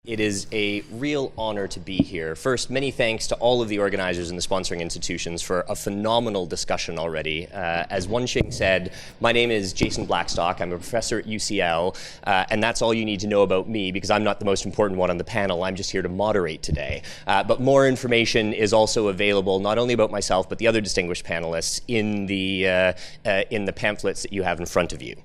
It is a real honor to be here. First, many thanks to all of the organizers and the sponsoring institutions for a phenomenal discussion already. As Wenxing said, my name is Jason Blackstock. I'm a professor at UCL, and that's all you need to know about me because I'm not the most important one on the panel. I'm just here to moderate today. But more information is also available, not only about myself, but the other distinguished panelists in the pamphlets that you have in front of you.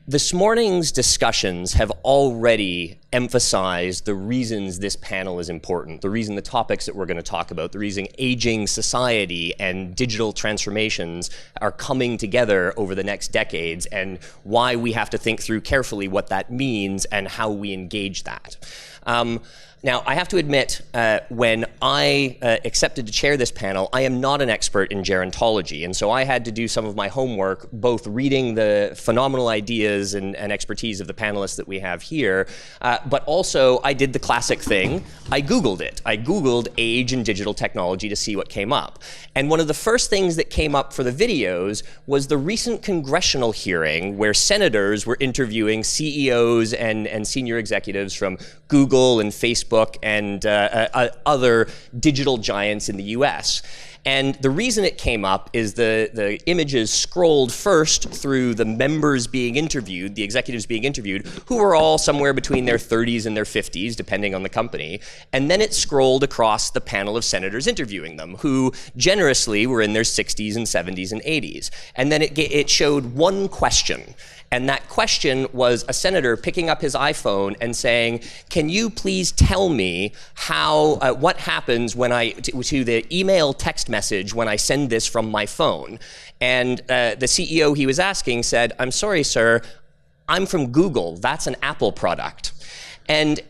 This morning's discussions have already emphasized the reasons this panel is important, the reason the topics that we're going to talk about, the reason aging society and digital transformations are coming together over the next decades, and why we have to think through carefully what that means and how we engage that. Now, I have to admit, when I accepted to chair this panel, I am not an expert in gerontology, and so I had to do some of my homework, both reading the phenomenal ideas and expertise of the panelists that we have here, but also I did the classic thing. I Googled it. I Googled age and digital technology to see what came up. And one of the first things that came up for the videos was the recent congressional hearing where senators were interviewing CEOs and senior executives from Google and Facebook and other digital giants in the US. And the reason it came up is the images scrolled first through the members being interviewed, the executives being interviewed, who were all somewhere between their 30s and their 50s, depending on the company. And then it scrolled across the panel of senators interviewing them, who generously were in their 60s and 70s and 80s. And then it showed one question. And that question was a senator picking up his iPhone and saying, can you please tell me how, what happens when to the email text message when I send this from my phone? And the CEO he was asking said, I'm sorry, sir, I'm from Google. That's an Apple product. And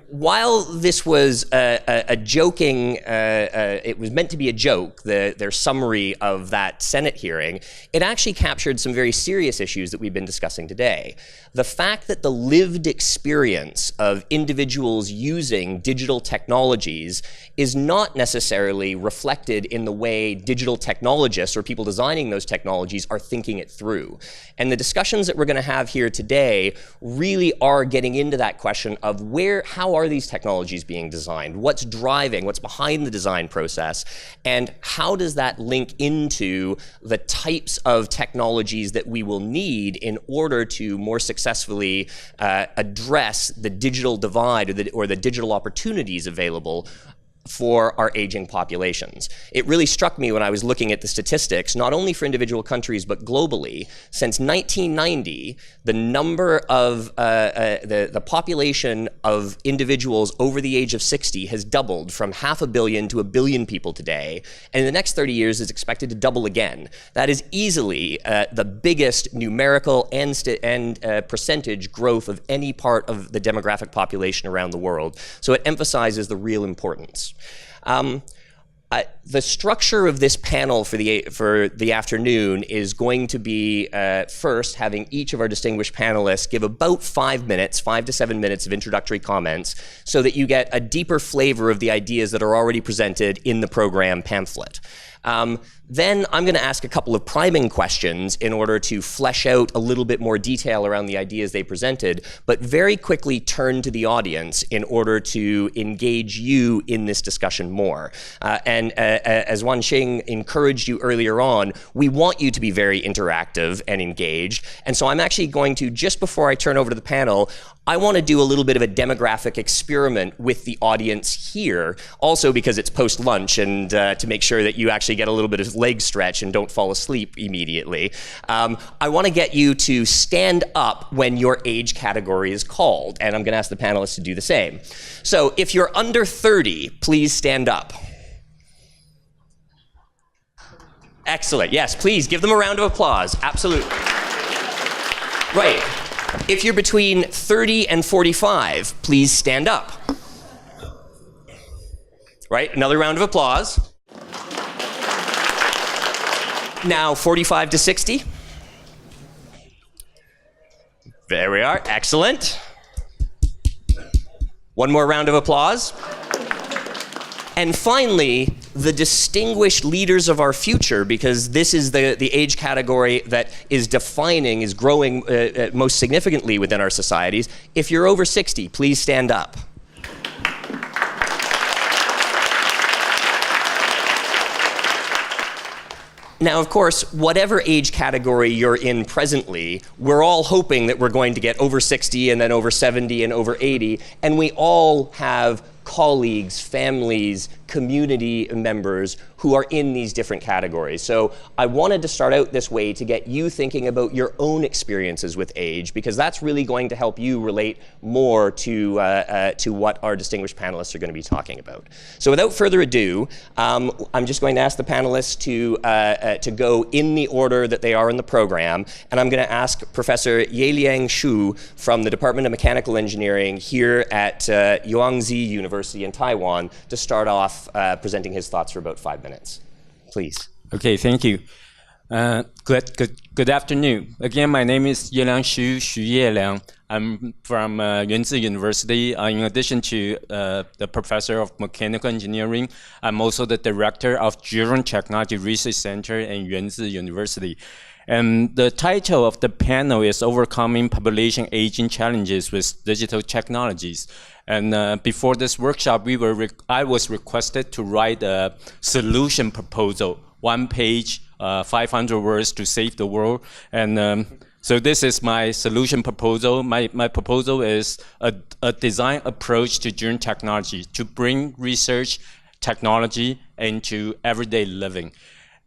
while this was a joking, it was meant to be a joke, their summary of that Senate hearing, it actually captured some very serious issues that we've been discussing today. The fact that the lived experience of individuals using digital technologies is not necessarily reflected in the way digital technologists or people designing those technologies are thinking it through. And the discussions that we're going to have here today really are getting into that question of how are these technologies being designed? What's driving, what's behind the design process? And how does that link into the types of technologies that we will need in order to more successfully address the digital divide or the digital opportunities available for our aging populations. It really struck me when I was looking at the statistics, not only for individual countries, but globally. Since 1990, the number of, the population of individuals over the age of 60 has doubled from 500 million to 1 billion people today. And in the next 30 years is expected to double again. That is easily the biggest numerical and percentage growth of any part of the demographic population around the world. So it emphasizes the real importance. The structure of this panel for the afternoon is going to be first having each of our distinguished panelists give about 5 to 7 minutes of introductory comments so that you get a deeper flavor of the ideas that are already presented in the program pamphlet. Then I'm going to ask a couple of priming questions in order to flesh out a little bit more detail around the ideas they presented, but very quickly turn to the audience in order to engage you in this discussion more. As Wenxing encouraged you earlier on, we want you to be very interactive and engaged. And so I'm actually going to, just before I turn over to the panel, I want to do a little bit of a demographic experiment with the audience here, also because it's post-lunch and to make sure that you actually get a little bit of leg stretch and don't fall asleep immediately. I want to get you to stand up when your age category is called, and I'm going to ask the panelists to do the same. So if you're under 30, please stand up. Excellent. Yes, please give them a round of applause. Absolutely. Right. If you're between 30 and 45, please stand up. Right, another round of applause. Now 45 to 60. There we are, excellent. One more round of applause. And finally, the distinguished leaders of our future, because this is the age category that is defining, is growing most significantly within our societies. If you're over 60, please stand up. Now, of course, whatever age category you're in presently, we're all hoping that we're going to get over 60 and then over 70 and over 80, and we all have colleagues, families, community members who are in these different categories. So I wanted to start out this way to get you thinking about your own experiences with age, because that's really going to help you relate more to what our distinguished panelists are going to be talking about. So without further ado, I'm just going to ask the panelists to go in the order that they are in the program, and I'm going to ask Professor Yeh-Liang from the Department of Mechanical Engineering here at Yangtze University in Taiwan to start off presenting his thoughts for about 5 minutes. Please. Okay, thank you. Good afternoon. Again, my name is Yeh-Liang Xu Yeh-Liang. I'm from Yangtze University. In addition to the professor of mechanical engineering, I'm also the director of German Technology Research Center in Yangtze University. And the title of the panel is Overcoming Population Aging Challenges with Digital Technologies. And before this workshop, I was requested to write a solution proposal, 1 page, 500 words to save the world. And so this is my solution proposal. My proposal is a design approach to German technology to bring research technology into everyday living.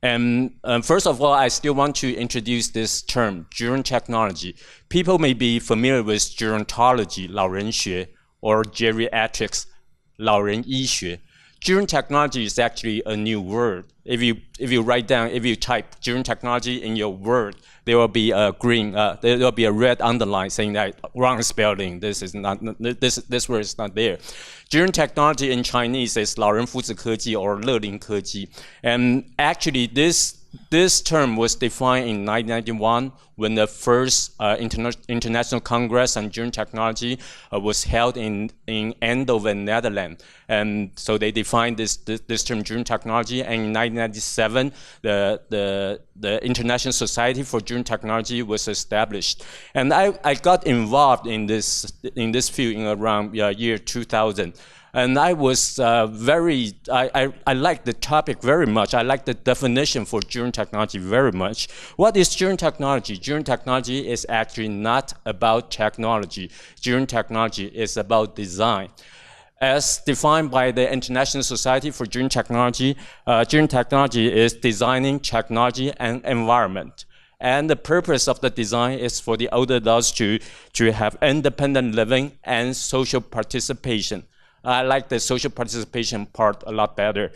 And first of all, I still want to introduce this term, German technology. People may be familiar with gerontology, 老人学, or geriatrics, 老人医学. German technology is actually a new word. If you write down, if you type German technology in your word, there will be a green, there will be a red underline saying that wrong spelling. This is not this word is not there. German technology in Chinese is 老人福祉科技 or 乐龄科技, and actually this term was defined in 1991 when the first International Congress on German Technology was held in Eindhoven, Netherlands. And so they defined this term German technology. And in 1997, the International Society for German Technology was established. And I got involved in this field in around year 2000. And I was I like the topic very much. I like the definition for German technology very much. What is German technology? German technology is actually not about technology. German technology is about design. As defined by the International Society for German Technology, German technology is designing technology and environment. And the purpose of the design is for the older adults to have independent living and social participation. I like the social participation part a lot better.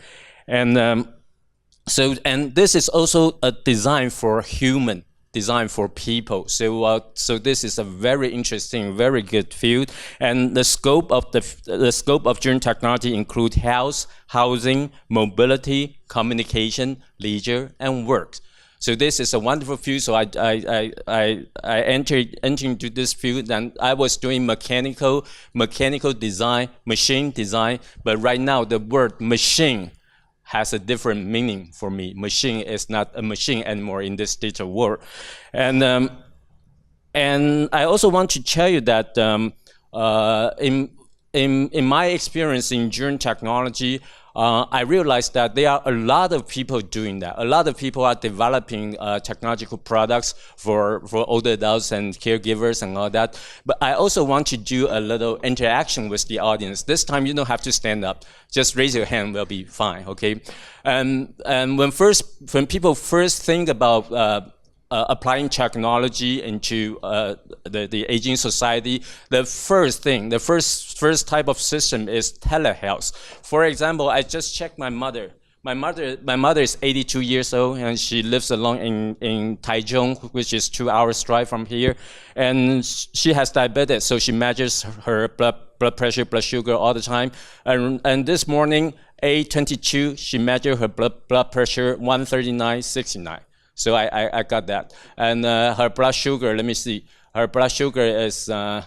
And and this is also a design for human, design for people. So this is a very interesting, very good field. And the scope of German technology include health, housing, mobility, communication, leisure, and work. So this is a wonderful field. So I entered into this field, and I was doing mechanical design, machine design. But right now, the word machine has a different meaning for me. Machine is not a machine anymore in this digital world. And I also want to tell you that in my experience in German technology, I realized that there are a lot of people doing that. A lot of people are developing technological products for older adults and caregivers and all that. But I also want to do a little interaction with the audience. This time you don't have to stand up. Just raise your hand, will be fine, okay? And when people first think about applying technology into the aging society, the first type of system is telehealth. For example, I just checked my mother. My mother is 82 years old, and she lives alone in Taichung, which is 2 hours drive from here. And she has diabetes, so she measures her blood pressure, blood sugar all the time. And this morning, 8:22, she measured her blood pressure 139/69. So I got that. And her blood sugar, let me see. Her blood sugar is, her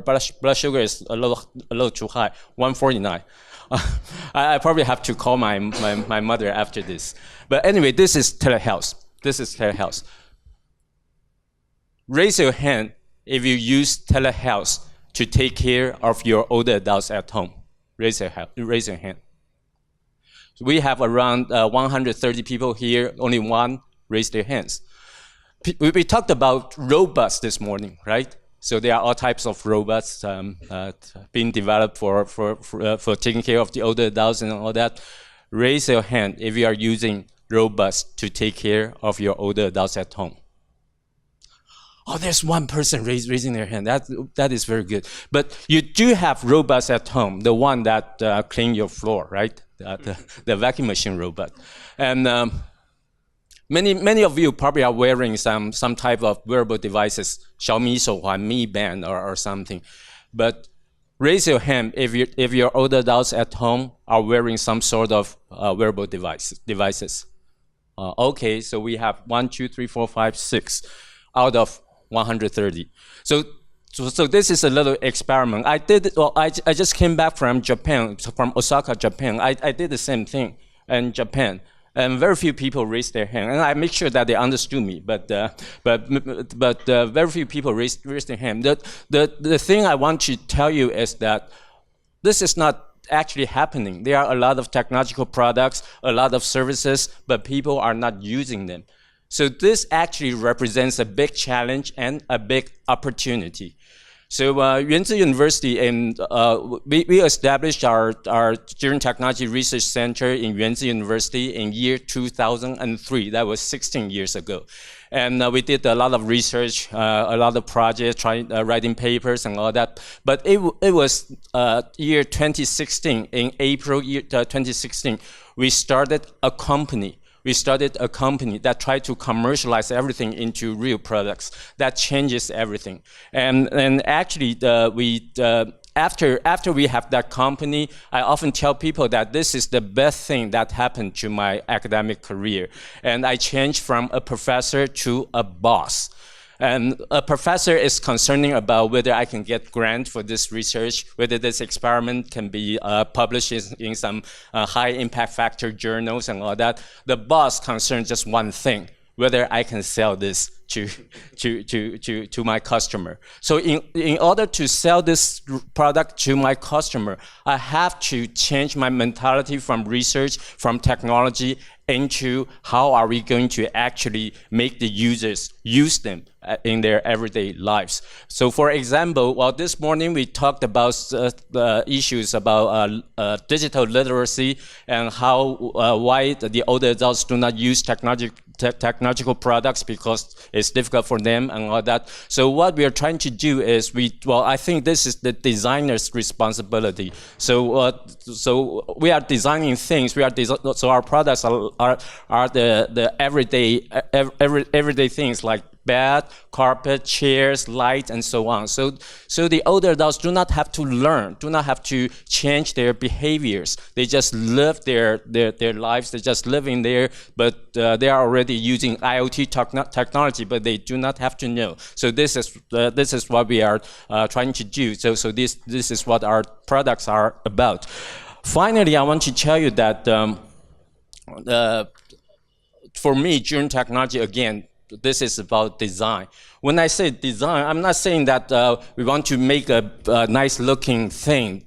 blood sugar is a little too high, 149. I probably have to call my mother after this. But anyway, this is telehealth. Raise your hand if you use telehealth to take care of your older adults at home. Raise your hand. We have around 130 people here. Only one raised their hands. We talked about robots this morning, right? So there are all types of robots being developed for taking care of the older adults and all that. Raise your hand if you are using robots to take care of your older adults at home. Oh, there's one person raising their hand. That is very good. But you do have robots at home, the one that clean your floor, right? The vacuum machine robot. And many of you probably are wearing some type of wearable devices, Xiaomi 手环, Mi Band, or something. But raise your hand if your older adults at home are wearing some sort of wearable devices. Okay, so we have 1, 2, 3, 4, 5, 6 out of 130. So this is a little experiment. I just came back from Japan, from Osaka, Japan. I did the same thing in Japan, and very few people raised their hand. And I make sure that they understood me, but very few people raised their hand. The thing I want to tell you is that this is not actually happening. There are a lot of technological products, a lot of services, but people are not using them. So this actually represents a big challenge and a big opportunity. So Yuan University, and we established our Children Technology Research Center in Yuan University in year 2003. That was 16 years ago. And we did a lot of research, a lot of projects, writing papers and all that. But it was year 2016, in April 2016, we started a company. That tried to commercialize everything into real products. That changes everything. And actually, after we have that company, I often tell people that this is the best thing that happened to my academic career. And I changed from a professor to a boss. And a professor is concerning about whether I can get grant for this research, whether this experiment can be published in some high impact factor journals and all that. The boss concerns just one thing, whether I can sell this to my customer. So in order to sell this product to my customer, I have to change my mentality from research, from technology, into how are we going to actually make the users use them in their everyday lives. So for example, well, this morning we talked about the issues about digital literacy and how why the older adults do not use technological products because it's difficult for them and all that. So what we are trying to do is I think this is the designer's responsibility. So we are designing things. So our products are the everyday things like bed, carpet, chairs, light, and so on. So the older adults do not have to learn, do not have to change their behaviors. They just live their lives. They're just living there, but they are already using IoT technology, but they do not have to know. So this is what we are trying to do. So this is what our products are about. Finally, I want to tell you that for me, Children Technology, again, this is about design. When I say design, I'm not saying that we want to make a nice looking thing.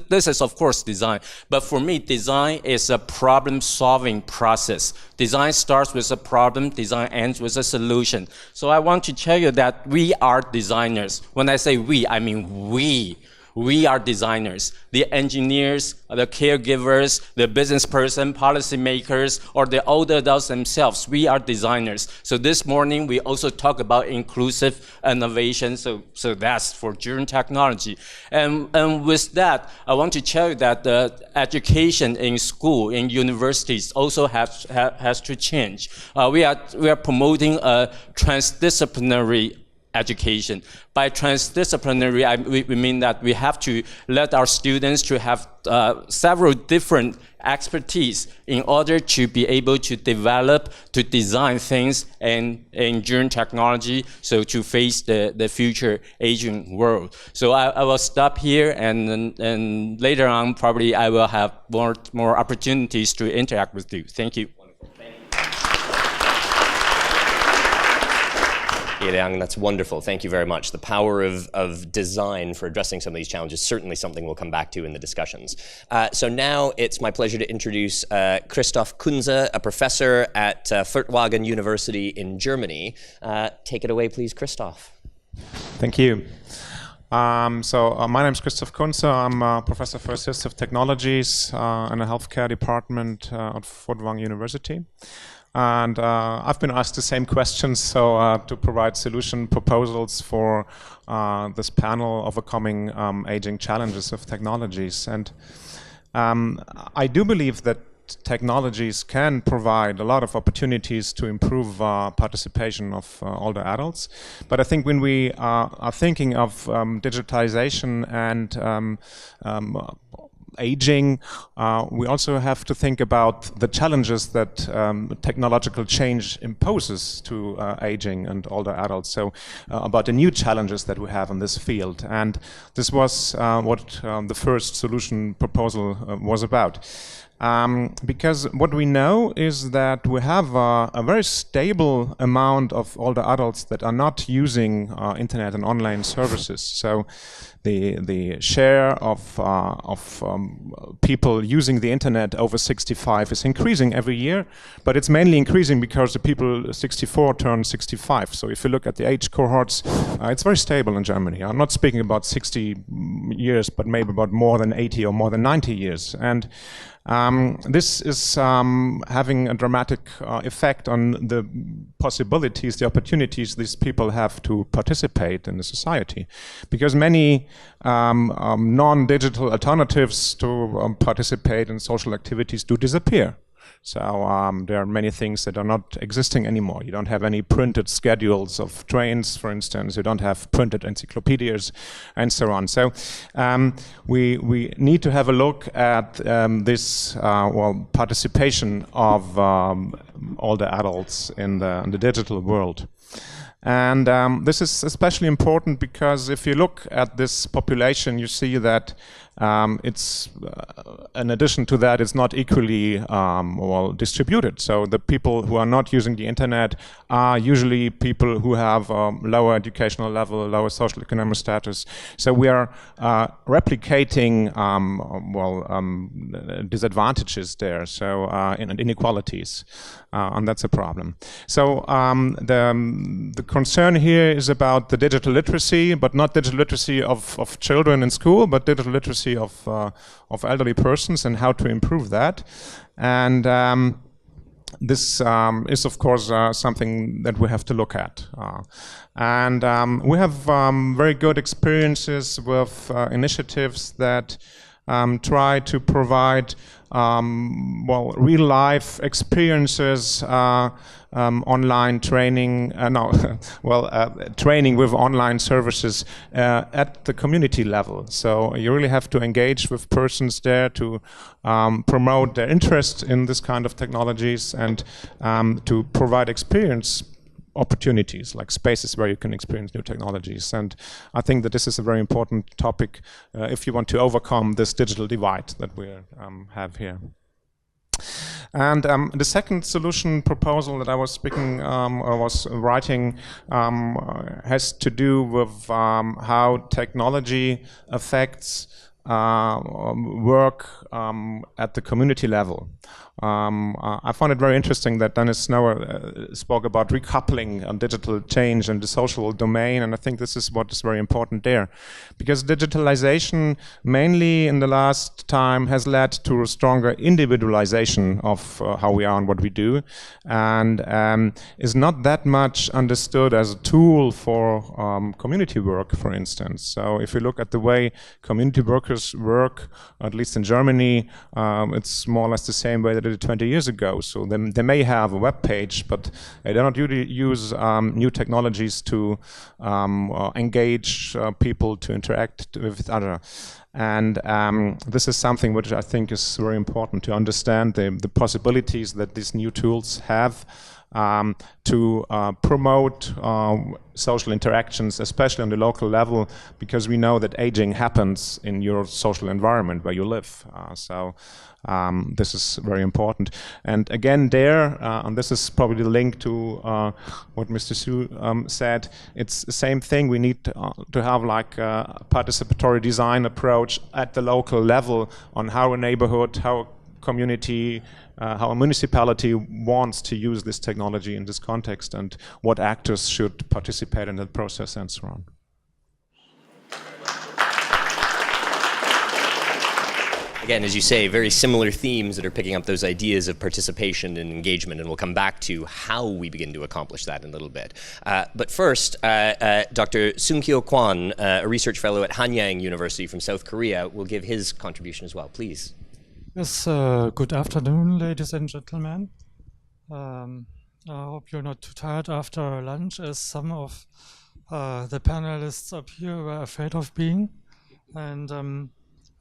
This is of course design, but for me, design is a problem solving process. Design starts with a problem, design ends with a solution. So I want to tell you that we are designers. When I say we, I mean we. We are designers. The engineers, the caregivers, the business person, policymakers, or the older adults themselves, we are designers. So this morning, we also talk about inclusive innovation. So that's for Children Technology. And with that, I want to tell you that the education in school, in universities, also has to change. We are promoting a transdisciplinary education. By transdisciplinary, we mean that we have to let our students to have several different expertise in order to be able to develop, to design things and during technology, so to face the future aging world. So I will stop here, and later on probably I will have more opportunities to interact with you. Thank you. Yeh-Liang, that's wonderful. Thank you very much. The power of design for addressing some of these challenges is certainly something we'll come back to in the discussions. So now it's my pleasure to introduce Christoph Kunze, a professor at Furtwangen University in Germany. Take it away, please, Christoph. Thank you. My name is Christoph Kunze. I'm a professor for assistive technologies in a healthcare department at Furtwangen University. And I've been asked the same questions, so to provide solution proposals for this panel overcoming aging challenges of technologies. And I do believe that technologies can provide a lot of opportunities to improve participation of older adults. But I think when we are thinking of digitization and aging, we also have to think about the challenges that technological change imposes to aging and older adults. So about the new challenges that we have in this field. And this was what the first solution proposal was about. Because what we know is that we have a very stable amount of older adults that are not using internet and online services. So the share of people using the internet over 65 is increasing every year, but it's mainly increasing because the people 64 turn 65. So if you look at the age cohorts, it's very stable in Germany. I'm not speaking about 60 years, but maybe about more than 80 or more than 90 years. And this is having a dramatic effect on the possibilities, the opportunities these people have to participate in the society. Because many non-digital alternatives to participate in social activities do disappear. So there are many things that are not existing anymore. You don't have any printed schedules of trains, for instance. You don't have printed encyclopedias, and so on. So we need to have a look at this participation of older adults in the digital world. And this is especially important because if you look at this population, you see that it's in addition to that, it's not equally well distributed. So the people who are not using the internet are usually people who have lower educational level, lower social economic status. So we are replicating disadvantages there. So inequalities, and that's a problem. So the concern here is about the digital literacy, but not digital literacy of children in school, but digital literacy of elderly persons and how to improve that. And this is, of course, something that we have to look at. We have very good experiences with initiatives that try to provide real-life experiences, online training, training with online services at the community level. So you really have to engage with persons there to promote their interest in this kind of technologies and to provide experience opportunities, like spaces where you can experience new technologies. And I think that this is a very important topic if you want to overcome this digital divide that we have here. And the second solution proposal that I was speaking or was writing has to do with how technology affects work at the community level. I found it very interesting that Dennis Snower spoke about recoupling digital change and the social domain, and I think this is what is very important there. Because digitalization, mainly in the last time, has led to a stronger individualization of how we are and what we do, and is not that much understood as a tool for community work, for instance. So if you look at the way community workers doctors work, at least in Germany, it's more or less the same way that they did 20 years ago. So they may have a web page, but they don't really use new technologies to engage people to interact with each other. And this is something which I think is very important to understand the possibilities that these new tools have to promote social interactions, especially on the local level, because we know that aging happens in your social environment where you live. So this is very important. And again there, and this is probably the link to what Mr. Su said, it's the same thing. We need to have like a participatory design approach at the local level on how a neighborhood, how a community, how a municipality wants to use this technology in this context, and what actors should participate in that process and so on. Again, as you say, very similar themes that are picking up those ideas of participation and engagement, and we'll come back to how we begin to accomplish that in a little bit. But first, Dr. Sunkyo Kwon, a research fellow at Hanyang University from South Korea, will give his contribution as well. Please. Yes, good afternoon, ladies and gentlemen. I hope you're not too tired after lunch, as some of the panelists up here were afraid of being. And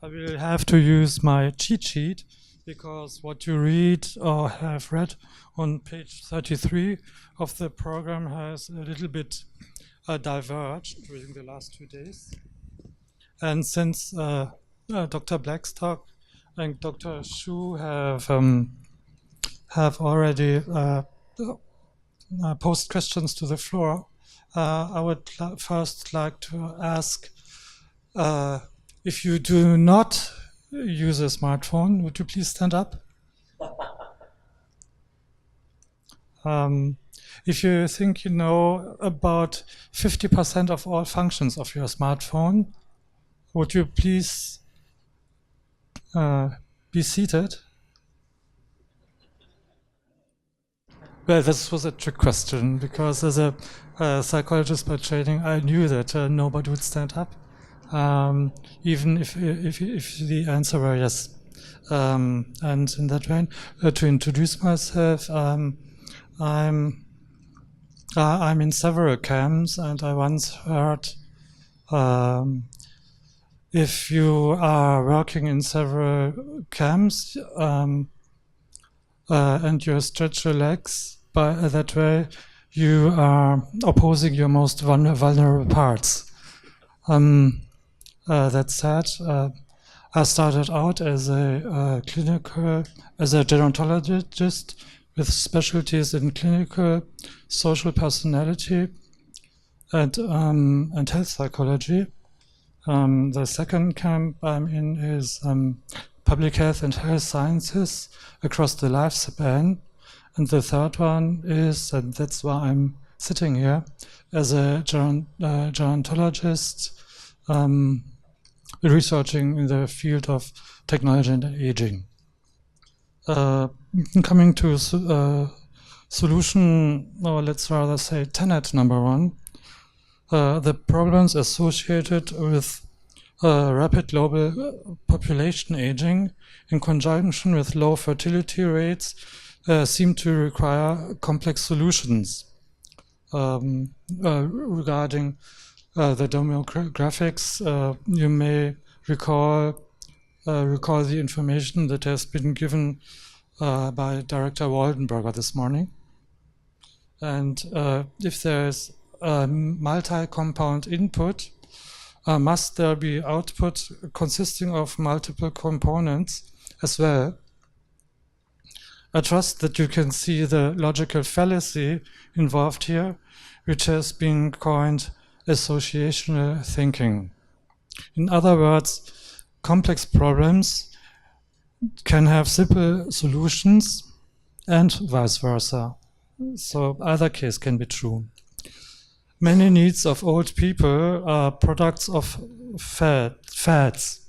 I will have to use my cheat sheet, because what you read or have read on page 33 of the program has a little bit diverged during the last 2 days. And since Dr. Blackstock and Dr. Shu have already posed questions to the floor, I would first like to ask, if you do not use a smartphone, would you please stand up? If you think you know about 50% of all functions of your smartphone, would you please be seated? Well, this was a trick question, because as a psychologist by training, I knew that nobody would stand up, even if the answer were yes. And in that vein, to introduce myself, I'm in several camps, and I once heard, if you are working in several camps and you stretch your legs by that way, you are opposing your most vulnerable parts. That said, I started out as a gerontologist with specialties in clinical, social personality, and health psychology. The second camp I'm in is public health and health sciences across the lifespan. And the third one is, and that's why I'm sitting here, as a gerontologist researching in the field of technology and aging. Coming to solution, or let's rather say tenet number one, the problems associated with rapid global population aging in conjunction with low fertility rates seem to require complex solutions. Regarding the demographics, you may recall the information that has been given by Director Waldenberger this morning. And if there's a multi-compound input, must there be output consisting of multiple components as well? I trust that you can see the logical fallacy involved here, which has been coined associational thinking. In other words, complex problems can have simple solutions and vice versa. So either case can be true. Many needs of old people are products of fads.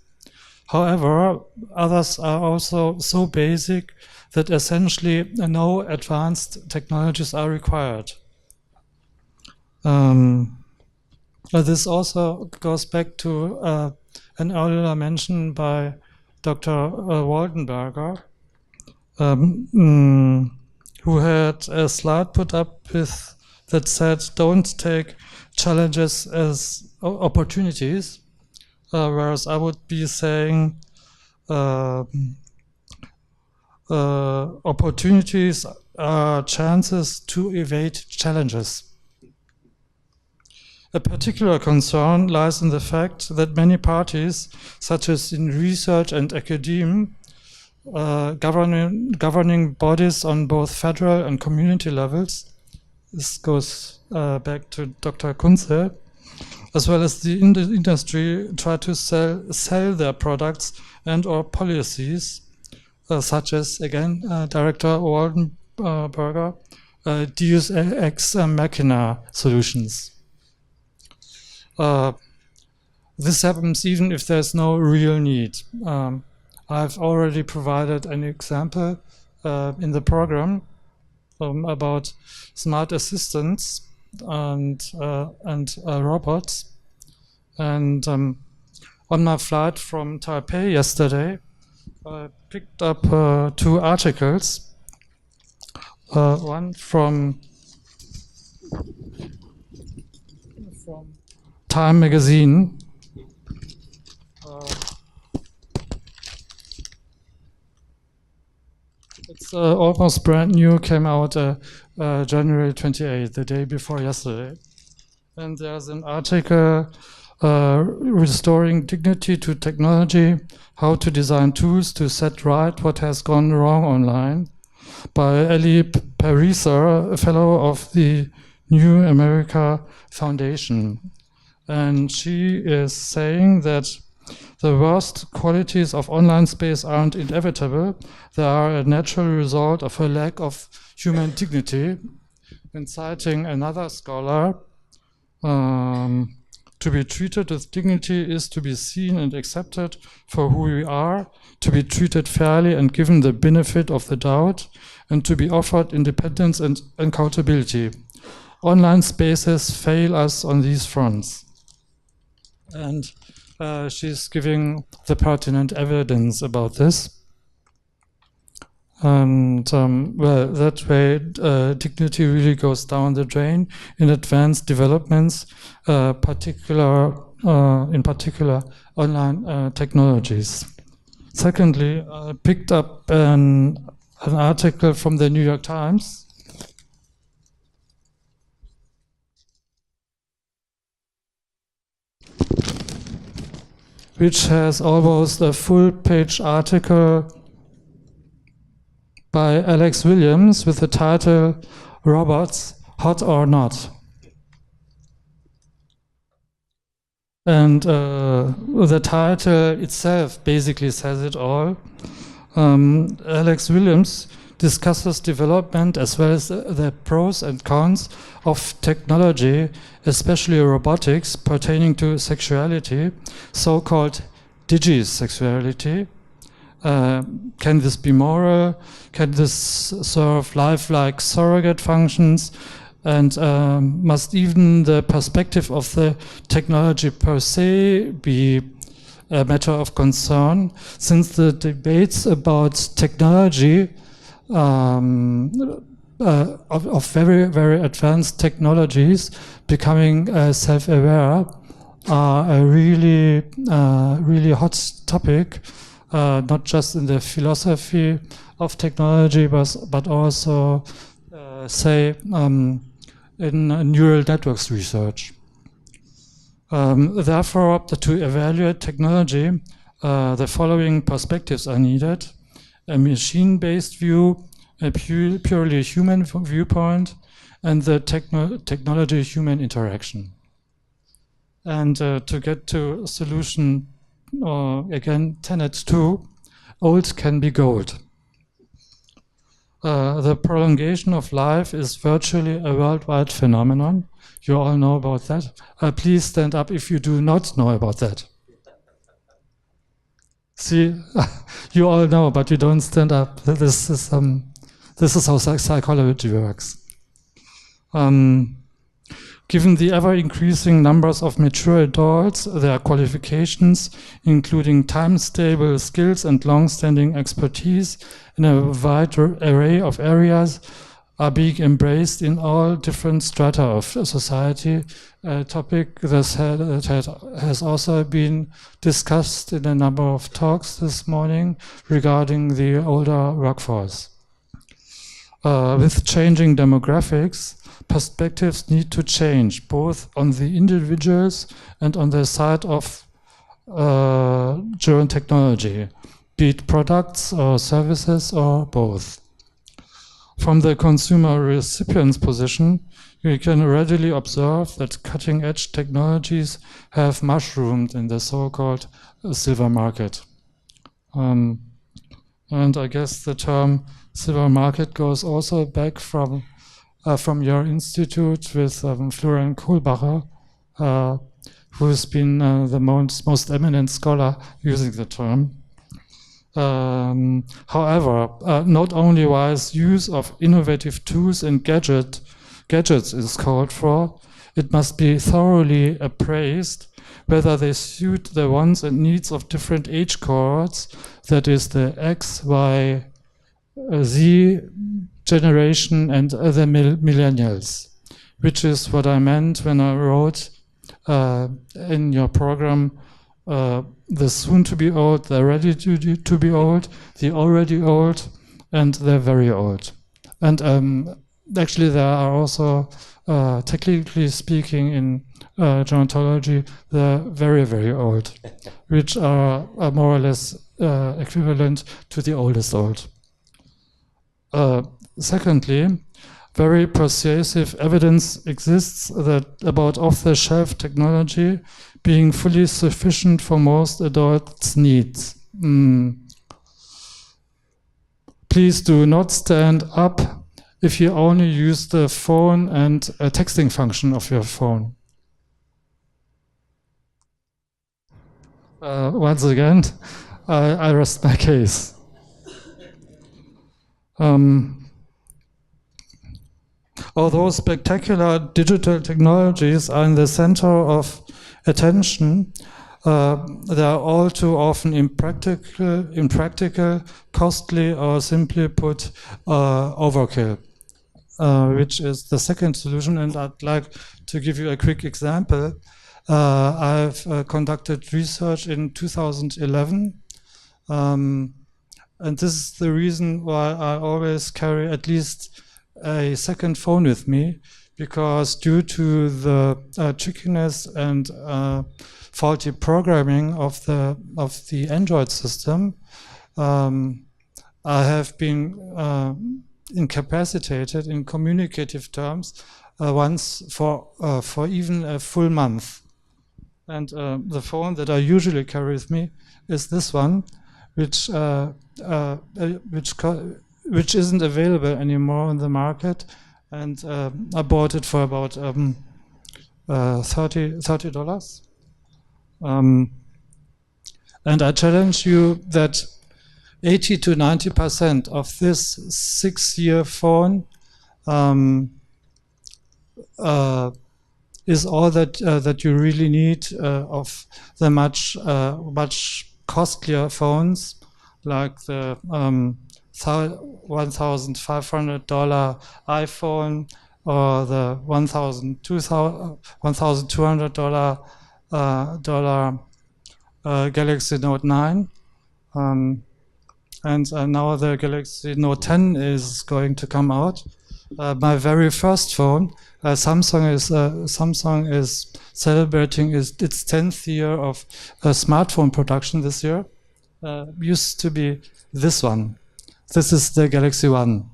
However, others are also so basic that essentially no advanced technologies are required. This also goes back to an earlier mention by Dr. Waldenberger, who had a slide put up with that said, don't take challenges as opportunities, whereas I would be saying opportunities are chances to evade challenges. A particular concern lies in the fact that many parties, such as in research and academia, governing bodies on both federal and community levels, this goes back to Dr. Kunze, as well as the industry, try to sell their products and or policies, such as, again, Director Waldenberger, Deus ex machina solutions. This happens even if there's no real need. I've already provided an example in the program about smart assistants and robots. And on my flight from Taipei yesterday, I picked up 2 articles. One from Time magazine. It's almost brand new, came out January 28th, the day before yesterday. And there's an article, Restoring Dignity to Technology, How to Design Tools to Set Right What Has Gone Wrong Online, by Ellie Pariser, a fellow of the New America Foundation. And she is saying that the worst qualities of online space aren't inevitable. They are a natural result of a lack of human dignity. And citing another scholar, to be treated with dignity is to be seen and accepted for who we are, to be treated fairly and given the benefit of the doubt, and to be offered independence and accountability. Online spaces fail us on these fronts. And she's giving the pertinent evidence about this. And well, that way dignity really goes down the drain in advanced developments, in particular online technologies. Secondly, I picked up an article from the New York Times which has almost a full-page article by Alex Williams with the title, Robots, Hot or Not? And the title itself basically says it all. Alex Williams discusses development as well as the pros and cons of technology, especially robotics, pertaining to sexuality, so-called digisexuality. Can this be moral? Can this serve lifelike surrogate functions? And must even the perspective of the technology per se be a matter of concern, since the debates about technology of very, very advanced technologies becoming self-aware are a really, really hot topic, not just in the philosophy of technology, but also, say, in neural networks research. Therefore, to evaluate technology, the following perspectives are needed: a machine-based view, a purely human viewpoint, and the technology-human interaction. And to get to solution, again, tenet 2, old can be gold. The prolongation of life is virtually a worldwide phenomenon. You all know about that. Please stand up if you do not know about that. See, you all know, but you don't stand up. This is how psychology works. Given the ever-increasing numbers of mature adults, their qualifications, including time-stable skills and long-standing expertise in a wide array of areas, are being embraced in all different strata of society, a topic that has also been discussed in a number of talks this morning regarding the older workforce. With changing demographics, perspectives need to change, both on the individuals and on the side of geotechnology, be it products or services or both. From the consumer recipient's position, we can readily observe that cutting-edge technologies have mushroomed in the so-called silver market. And I guess the term silver market goes also back from your institute with Florian Kohlbacher, who's been the most eminent scholar using the term. However, not only wise use of innovative tools and gadgets is called for, it must be thoroughly appraised whether they suit the wants and needs of different age cohorts, that is the X, Y, Z generation and the millennials, which is what I meant when I wrote in your program the soon to be old, the ready to be old, the already old, and the very old. And actually there are also, technically speaking in gerontology, the very, very old, which are more or less equivalent to the oldest old. Secondly, very persuasive evidence exists that about off-the-shelf technology being fully sufficient for most adults' needs. Please do not stand up if you only use the phone and a texting function of your phone. Once again, I rest my case. Although spectacular digital technologies are in the center of attention, they are all too often impractical, costly, or simply put, overkill, which is the second solution. And I'd like to give you a quick example. I've conducted research in 2011, and this is the reason why I always carry at least a second phone with me, because due to the trickiness and faulty programming of the Android system, I have been incapacitated in communicative terms once for even a full month. And the phone that I usually carry with me is this one, which isn't available anymore in the market, and I bought it for about $30. And I challenge you that 80 to 90% of this 6-year phone is all that you really need of the much costlier phones, like the $1,500 iPhone or the $1,200 Galaxy Note 9. And now the Galaxy Note 10 is going to come out. My very first phone, Samsung is celebrating its 10th year of smartphone production this year. Used to be this one. This is the Galaxy One.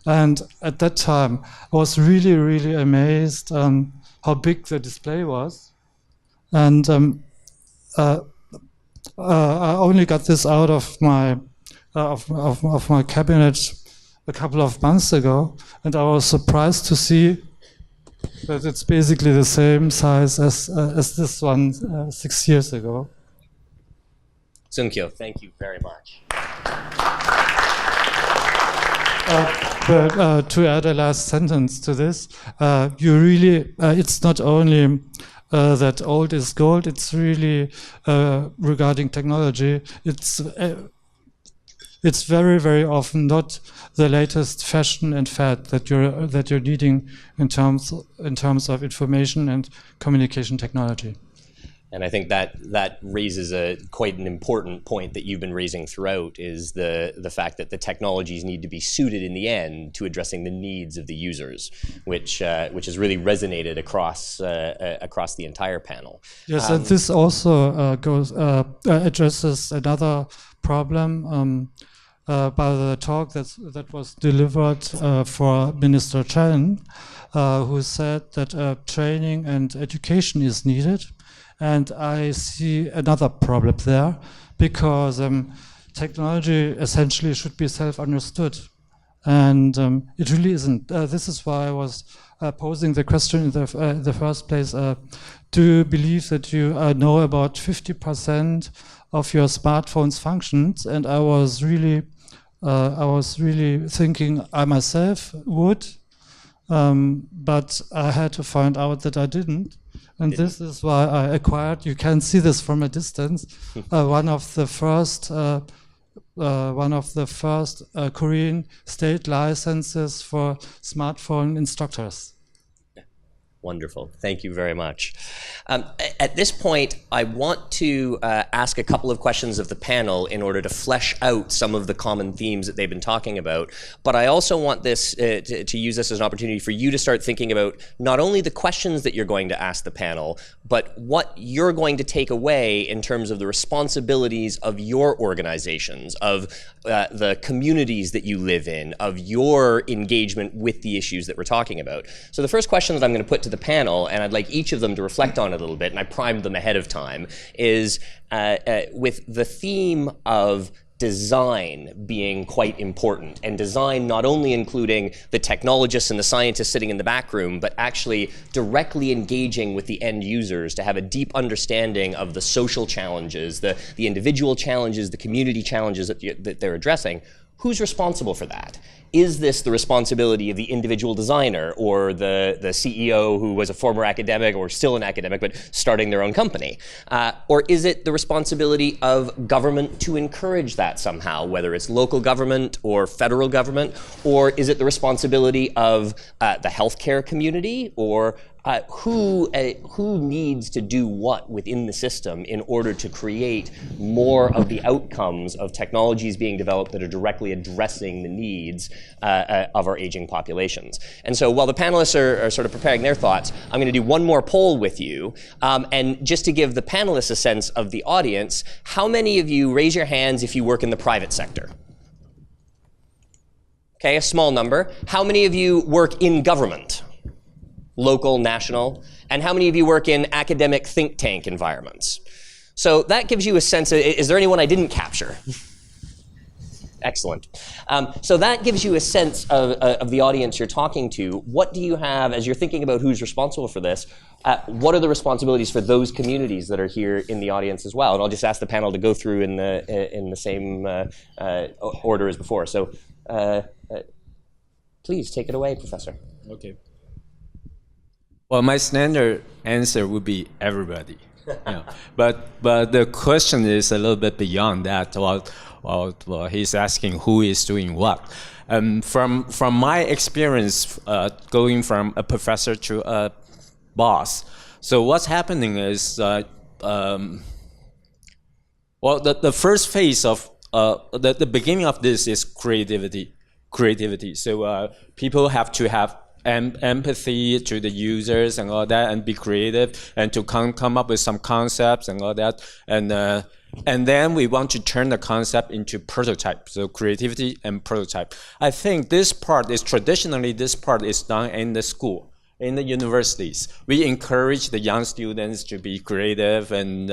And at that time, I was really, really amazed how big the display was. And I only got this out of my my cabinet a couple of months ago, and I was surprised to see that it's basically the same size as this one 6 years ago. Sunkyo, thank you very much. But to add a last sentence to this, you really, it's not only that old is gold, it's really regarding technology, it's very, very often not the latest fashion and fad that you're needing in terms of information and communication technology. And I think that raises quite an important point that you've been raising throughout, is the fact that the technologies need to be suited in the end to addressing the needs of the users, which has really resonated across the entire panel. Yes, and this also addresses another problem by the talk that was delivered for Minister Chen, who said that training and education is needed. And I see another problem there, because technology essentially should be self-understood. And it really isn't. This is why I was posing the question in the first place. Do you believe that you know about 50% of your smartphone's functions? And I was really thinking I myself would, but I had to find out that I didn't. And this is why I acquired, you can see this from a distance, one of the first Korean state licenses for smartphone instructors. Wonderful. Thank you very much. At this point, I want to ask a couple of questions of the panel in order to flesh out some of the common themes that they've been talking about. But I also want this to use this as an opportunity for you to start thinking about not only the questions that you're going to ask the panel, but what you're going to take away in terms of the responsibilities of your organizations, of the communities that you live in, of your engagement with the issues that we're talking about. So the first question that I'm going to put to the panel, and I'd like each of them to reflect on it a little bit, and I primed them ahead of time, is with the theme of design being quite important, and design not only including the technologists and the scientists sitting in the back room, but actually directly engaging with the end users to have a deep understanding of the social challenges, the individual challenges, the community challenges that they're addressing. Who's responsible for that? Is this the responsibility of the individual designer or the CEO who was a former academic or still an academic but starting their own company? Or is it the responsibility of government to encourage that somehow, whether it's local government or federal government? Or is it the responsibility of the healthcare community? Or who needs to do what within the system in order to create more of the outcomes of technologies being developed that are directly addressing the needs of our aging populations? And so while the panelists are sort of preparing their thoughts, I'm going to do one more poll with you. And just to give the panelists a sense of the audience, how many of you raise your hands if you work in the private sector? Okay, a small number. How many of you work in government? Local, national, and how many of you work in academic think tank environments? So that gives you a sense of, is there anyone I didn't capture? Excellent. So that gives you a sense of the audience you're talking to. What do you have, as you're thinking about who's responsible for this, what are the responsibilities for those communities that are here in the audience as well? And I'll just ask the panel to go through in the same order as before. So please take it away, Professor. Okay. Well, my standard answer would be everybody. Yeah. But the question is a little bit beyond that. Well, he's asking who is doing what. From my experience, going from a professor to a boss. So what's happening is, well, the first phase of the beginning of this is creativity. So people have to have empathy to the users and all that, and be creative, and to come up with some concepts and all that, and then we want to turn the concept into prototype. So creativity and prototype. I think this part is traditionally done in the school, in the universities. We encourage the young students to be creative, and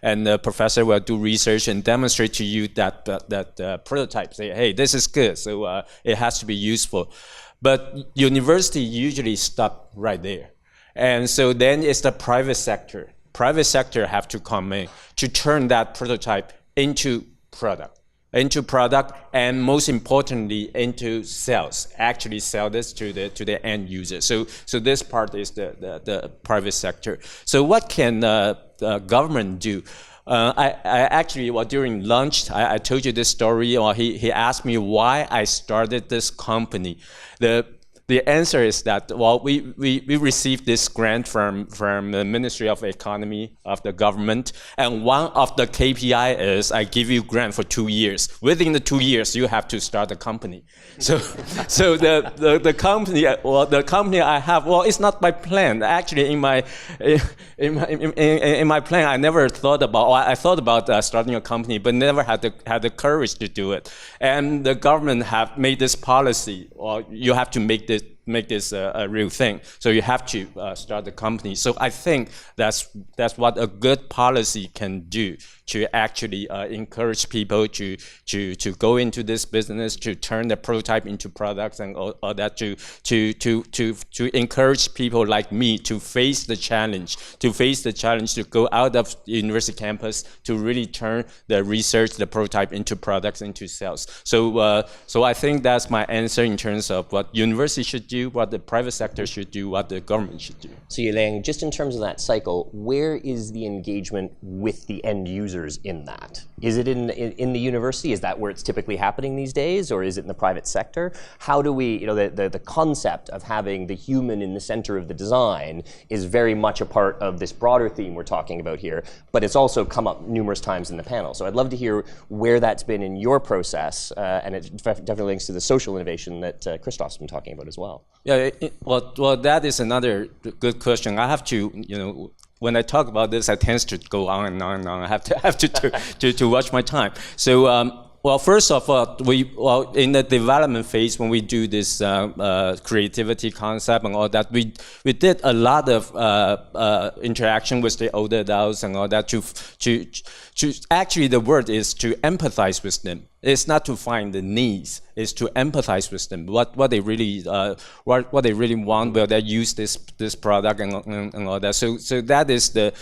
the professor will do research and demonstrate to you that prototype. Say, hey, this is good, so it has to be useful. But university usually stop right there. And so then it's the private sector. Private sector have to come in to turn that prototype into product. into product, and most importantly, into sales. Actually sell this to the end user. So this part is the private sector. So what can the government do? I actually, during lunch, I told you this story, or he asked me why I started this company. The answer is that, well, we received this grant from the Ministry of Economy of the government, and one of the KPI is I give you grant for 2 years. Within the 2 years, you have to start a company. So the company I have, well, it's not my plan. Actually, in my plan, I never thought about. I thought about starting a company, but never had the courage to do it. And the government have made this policy, or you have to make this a real thing. So you have to start a company. So I think that's what a good policy can do, to actually encourage people to go into this business, to turn the prototype into products, and all that, to encourage people like me to face the challenge, to go out of university campus, to really turn the research, the prototype into products, into sales. So I think that's my answer in terms of what university should do, what the private sector should do, what the government should do. So Yeh-Liang, just in terms of that cycle, where is the engagement with the end users in that? Is it in the university? Is that where it's typically happening these days, or is it in the private sector? How do we, the concept of having the human in the center of the design is very much a part of this broader theme we're talking about here, but it's also come up numerous times in the panel. So I'd love to hear where that's been in your process, and it definitely links to the social innovation that Christoph's been talking about as well. Yeah, well, that is another good question. I have to, when I talk about this, I tend to go on and on and on. I have to watch my time. So, well, first of all, in the development phase, when we do this creativity concept and all that, we did a lot of interaction with the older adults and all that. To actually, the word is to empathize with them. It's not to find the needs. It's to empathize with them. What they really want. Will they use this product and all that? So that is the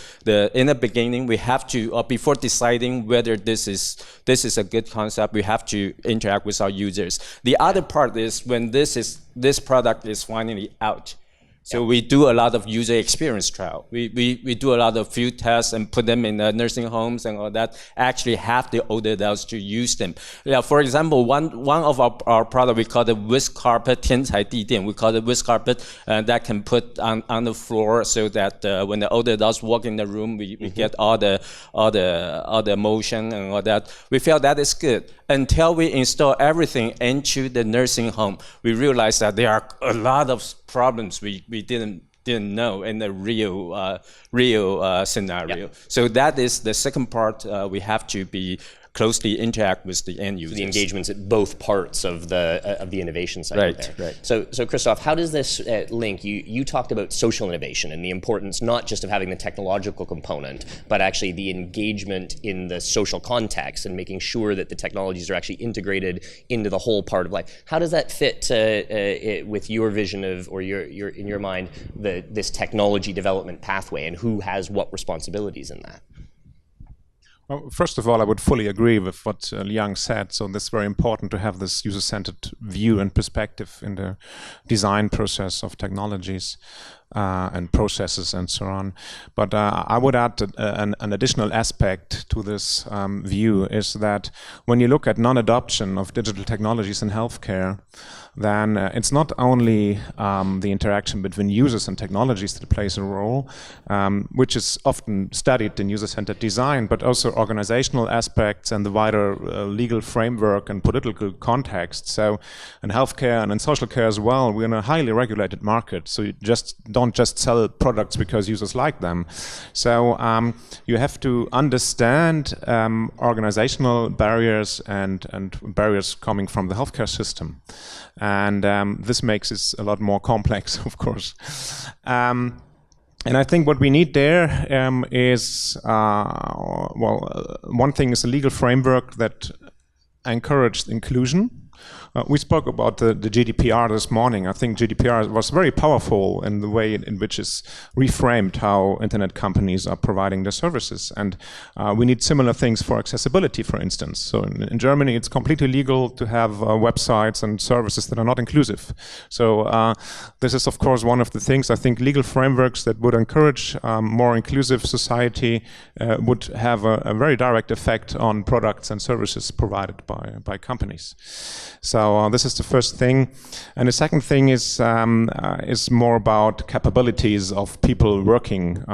in the beginning, we have to, before deciding whether this is a good concept, we have to interact with our users. The other part is when this product is finally out. So we do a lot of user experience trial. We do a lot of field tests and put them in nursing homes and all that. Actually have the older adults to use them. Yeah, for example, one of our product we call the whisk carpet, 天才地垫. We call it whisk carpet that can put on the floor, so that when the older adults walk in the room, we get all the motion and all that. We felt that is good until we install everything into the nursing home. We realized that there are a lot of problems we didn't know in the real scenario. Yep. So that is the second part. We have to be closely interact with the end users. The engagements at both parts of the innovation cycle there. Right. So Christoph, how does this link? You talked about social innovation and the importance not just of having the technological component, but actually the engagement in the social context and making sure that the technologies are actually integrated into the whole part of life. How does that fit with your vision of, or your in your mind, this technology development pathway, and who has what responsibilities in that? Well, first of all, I would fully agree with what Liang said. So it's very important to have this user-centered view and perspective in the design process of technologies and processes and so on. But I would add an additional aspect to this view is that when you look at non-adoption of digital technologies in healthcare, then it's not only the interaction between users and technologies that plays a role, which is often studied in user-centered design, but also organizational aspects and the wider legal framework and political context. So in healthcare and in social care as well, we're in a highly regulated market. So you don't just sell products because users like them. So you have to understand organizational barriers and barriers coming from the healthcare system. And this makes it a lot more complex, of course. And I think what we need there is, one thing is a legal framework that encouraged inclusion We spoke about the GDPR this morning. I think GDPR was very powerful in the way in which it's reframed how internet companies are providing their services. And we need similar things for accessibility, for instance. So in Germany, it's completely legal to have websites and services that are not inclusive. So this is, of course, one of the things. I think legal frameworks that would encourage more inclusive society would have a very direct effect on products and services provided by companies. So this is the first thing, and the second thing is more about capabilities of people working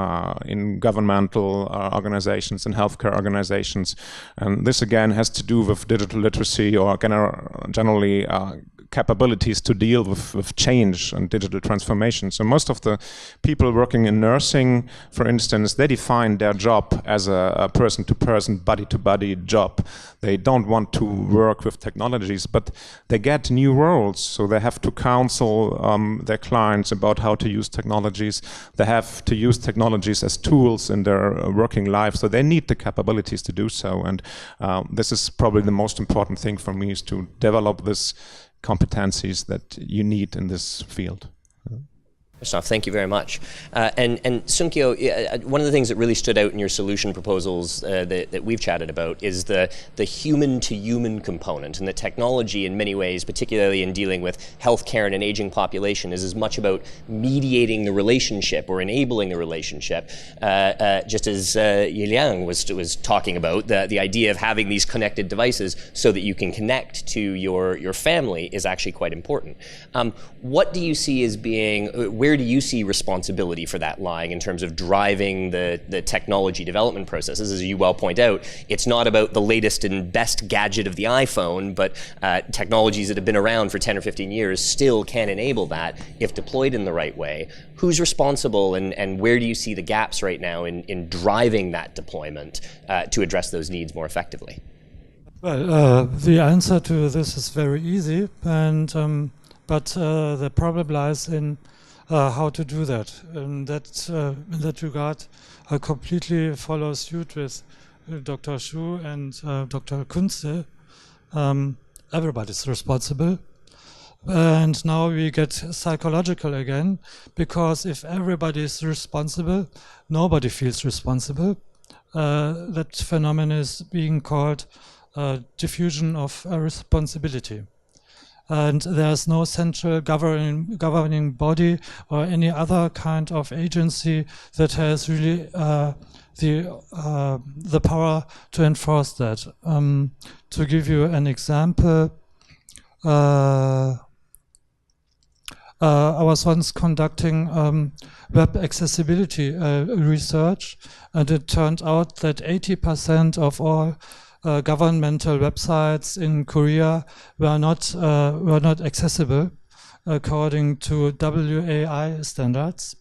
in governmental organizations and healthcare organizations, and this again has to do with digital literacy or generally capabilities to deal with change and digital transformation. So most of the people working in nursing, for instance, they define their job as a person-to-person, body-to-body job. They don't want to work with technologies, but they get new roles. So they have to counsel their clients about how to use technologies. They have to use technologies as tools in their working life. So they need the capabilities to do so. And this is probably the most important thing for me, is to develop this competencies that you need in this field. Christoph, thank you very much. And Sunkyo, one of the things that really stood out in your solution proposals that we've chatted about is the human-to-human component, and that technology in many ways, particularly in dealing with healthcare and an aging population, is as much about mediating the relationship or enabling the relationship, just as Yeh-Liang was talking about, the idea of having these connected devices so that you can connect to your family is actually quite important. What do you see as being, where do you see responsibility for that lying in terms of driving the technology development processes? As you well point out, it's not about the latest and best gadget of the iPhone, but technologies that have been around for 10 or 15 years still can enable that if deployed in the right way. Who's responsible, and where do you see the gaps right now in driving that deployment to address those needs more effectively? Well, the answer to this is very easy, and but the problem lies in how to do that. In that regard, I completely follow suit with Dr. Xu and Dr. Kunze. Everybody's responsible. And now we get psychological again, because if everybody is responsible, nobody feels responsible. That phenomenon is being called diffusion of responsibility. And there's no central governing body or any other kind of agency that has really the power to enforce that. To give you an example, I was once conducting web accessibility research, and it turned out that 80% of all governmental websites in Korea were not accessible according to WAI standards.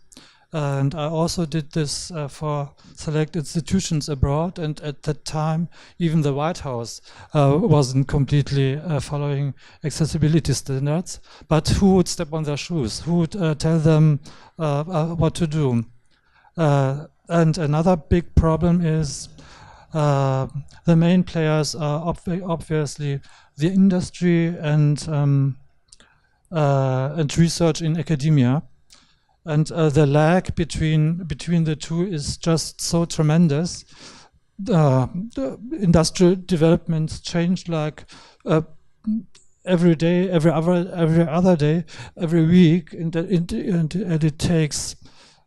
And I also did this for select institutions abroad, and at that time even the White House wasn't completely following accessibility standards. But who would step on their shoes? Who would tell them what to do? And another big problem is the main players are obviously the industry and research in academia, and the lag between the two is just so tremendous. The industrial developments change like every day, every other day, every week, and it takes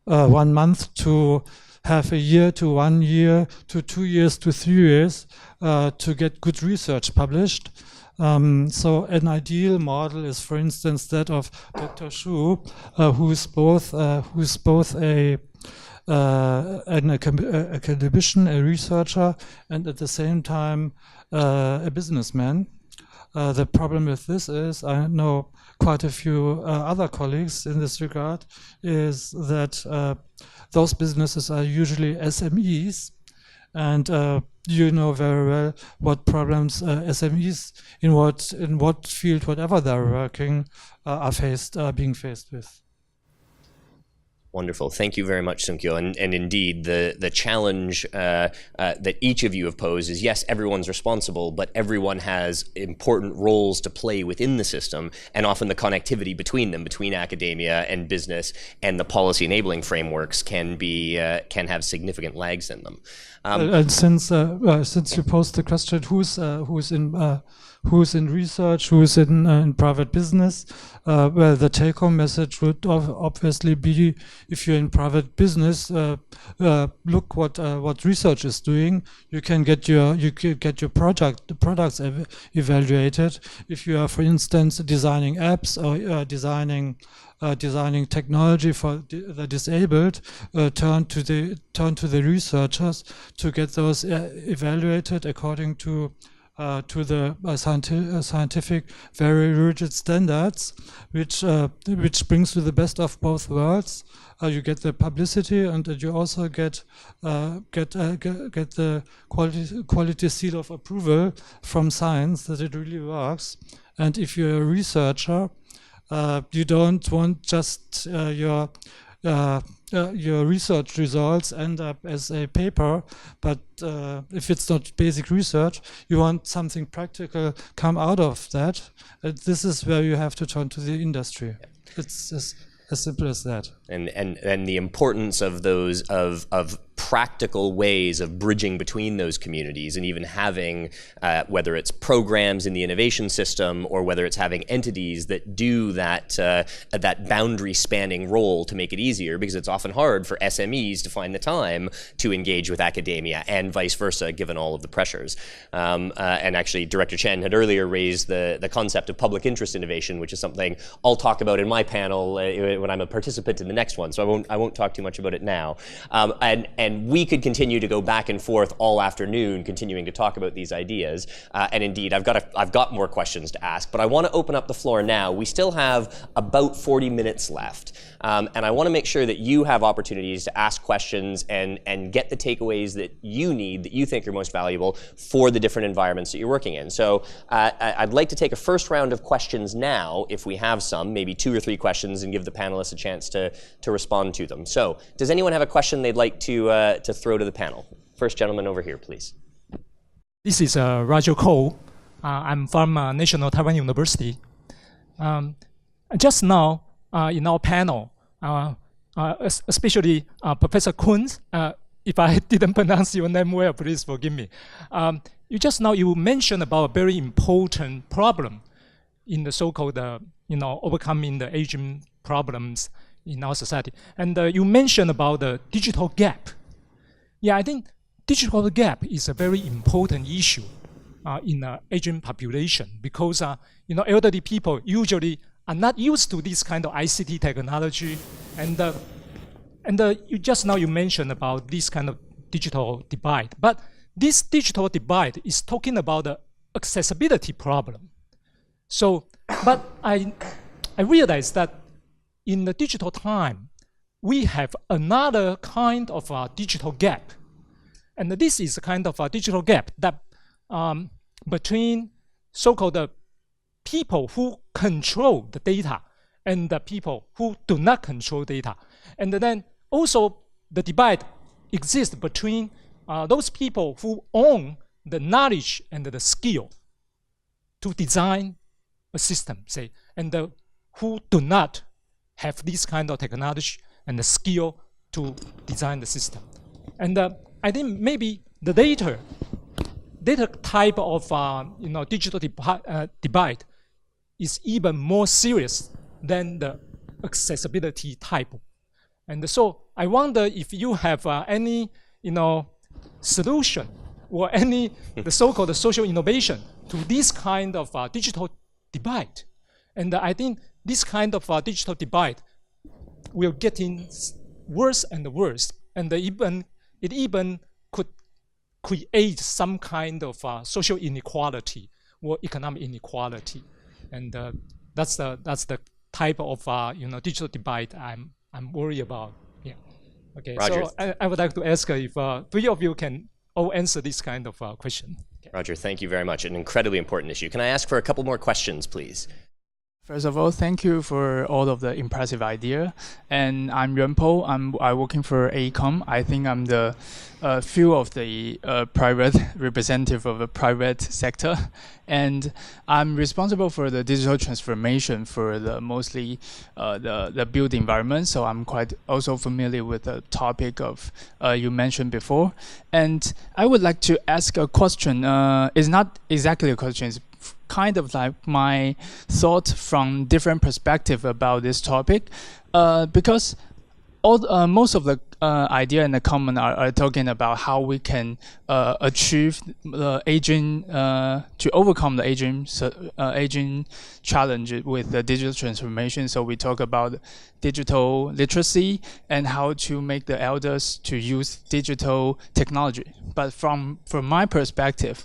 1 month to half a year to 1 year to 2 years to 3 years to get good research published. So an ideal model is, for instance, that of Dr. Xu, who's both an academician, a researcher, and at the same time a businessman. The problem with this is, I know quite a few other colleagues in this regard, is that those businesses are usually SMEs, and you know very well what problems SMEs in what field, whatever they're working, are being faced with. Wonderful. Thank you very much, Sunkyo. And indeed, the challenge that each of you have posed is, yes, everyone's responsible, but everyone has important roles to play within the system, and often the connectivity between them, between academia and business and the policy enabling frameworks can have significant lags in them. And since you posed the question, who's in research, who's in private business, well, the take-home message would obviously be, if you're in private business, look what research is doing. You can get your products evaluated. If you are, for instance, designing apps or designing technology for the disabled, turn to the researchers to get those evaluated according to the scientific, very rigid standards, which brings you the best of both worlds. You get the publicity, and you also get the quality seal of approval from science that it really works. And if you're a researcher, you don't want just your research results end up as a paper, but if it's not basic research, you want something practical come out of that. This is where you have to turn to the industry. It's as simple as that. And the importance of those of practical ways of bridging between those communities, and even having whether it's programs in the innovation system or whether it's having entities that do that boundary spanning role to make it easier, because it's often hard for SMEs to find the time to engage with academia and vice versa, given all of the pressures. And actually, Director Chen had earlier raised the concept of public interest innovation, which is something I'll talk about in my panel when I'm a participant in the next one. So I won't talk too much about it now. And we could continue to go back and forth all afternoon, continuing to talk about these ideas. And indeed, I've got more questions to ask, but I want to open up the floor now. We still have about 40 minutes left. And I want to make sure that you have opportunities to ask questions and get the takeaways that you need, that you think are most valuable for the different environments that you're working in. So I'd like to take a first round of questions now, if we have some, maybe 2 or 3 questions, and give the panelists a chance to respond to them. So does anyone have a question they'd like to throw to the panel? First gentleman over here, please. This is Roger Cole. I'm from National Taiwan University. Just now, in our panel, especially Professor Kunz, if I didn't pronounce your name well, please forgive me. You mentioned about a very important problem in the so-called, overcoming the aging problems in our society. And you mentioned about the digital gap. Yeah, I think digital gap is a very important issue in the aging population, because elderly people usually are not used to this kind of ICT technology, and you mentioned about this kind of digital divide. But this digital divide is talking about the accessibility problem. So, but I realized that in the digital time, we have another kind of digital gap. And this is a kind of a digital gap that between so-called people who control the data and the people who do not control data. And then also the divide exists between those people who own the knowledge and the skill to design a system, say, and who do not have this kind of technology and the skill to design the system. And I think maybe the data type of digital divide is even more serious than the accessibility type. And so I wonder if you have any solution or any the so-called social innovation to this kind of digital divide. And I think this kind of digital divide will get worse and worse, and it even could create some kind of social inequality or economic inequality, and that's the type of digital divide I'm worried about. Yeah. Okay. Roger. So I would like to ask if 3 of you can all answer this kind of question. Okay. Roger, thank you very much. An incredibly important issue. Can I ask for a couple more questions, please? First of all, thank you for all of the impressive idea. And I'm Yuan Po. I'm working for AECOM. I think I'm the few of the private representative of the private sector. And I'm responsible for the digital transformation for the mostly the built environment. So I'm quite also familiar with the topic of you mentioned before. And I would like to ask a question. It's not exactly a question. It's kind of like my thought from different perspective about this topic, because most of the idea in the comment are talking about how we can achieve the aging, to overcome the aging challenge with the digital transformation. So we talk about digital literacy and how to make the elders to use digital technology. But from my perspective,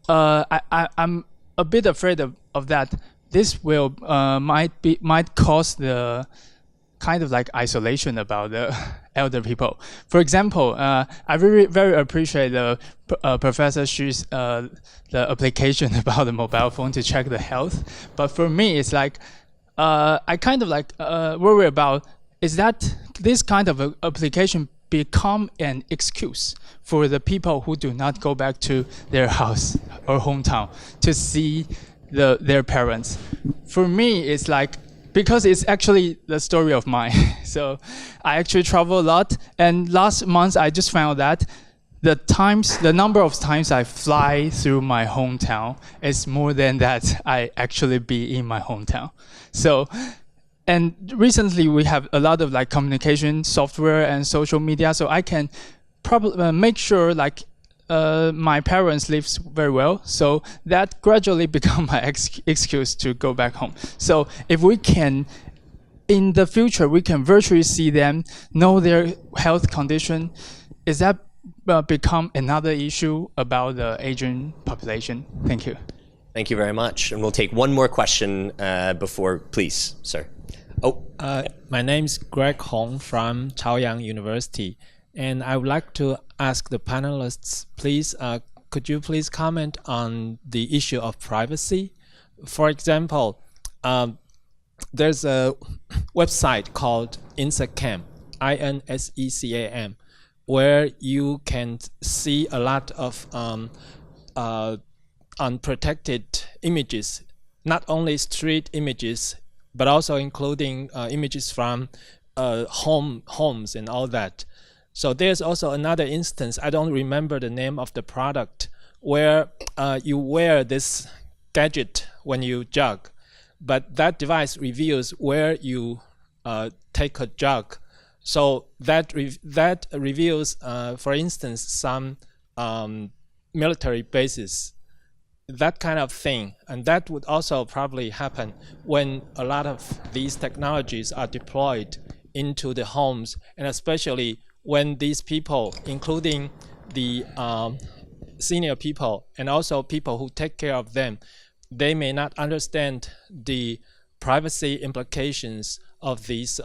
I'm a bit afraid of that. This will might cause the kind of like isolation about the elder people. For example, I very appreciate the Professor Xu's the application about the mobile phone to check the health. But for me, it's like I kind of like worry about is that this kind of application become an excuse for the people who do not go back to their house or hometown to see their parents. For me, it's like, because it's actually the story of mine. So I actually travel a lot, and last month I just found that the number of times I fly through my hometown is more than that I actually be in my hometown. So, and recently we have a lot of like communication software and social media, so I can probably make sure like my parents lives very well, so that gradually become my excuse to go back home. So if we can, in the future, we can virtually see them, know their health condition, is that become another issue about the aging population? Thank you. Thank you very much. And we'll take one more question before, please, sir. Oh. My name is Greg Hong from Chaoyang University, and I would like to ask the panelists, please, could you please comment on the issue of privacy? For example, there's a website called Insecam, INSECAM, where you can see a lot of unprotected images, not only street images, but also including images from homes and all that. So there's also another instance, I don't remember the name of the product, where you wear this gadget when you jog, but that device reveals where you take a jog. So that reveals, for instance, some military bases, that kind of thing. And that would also probably happen when a lot of these technologies are deployed into the homes, and especially when these people, including the senior people and also people who take care of them, they may not understand the privacy implications of these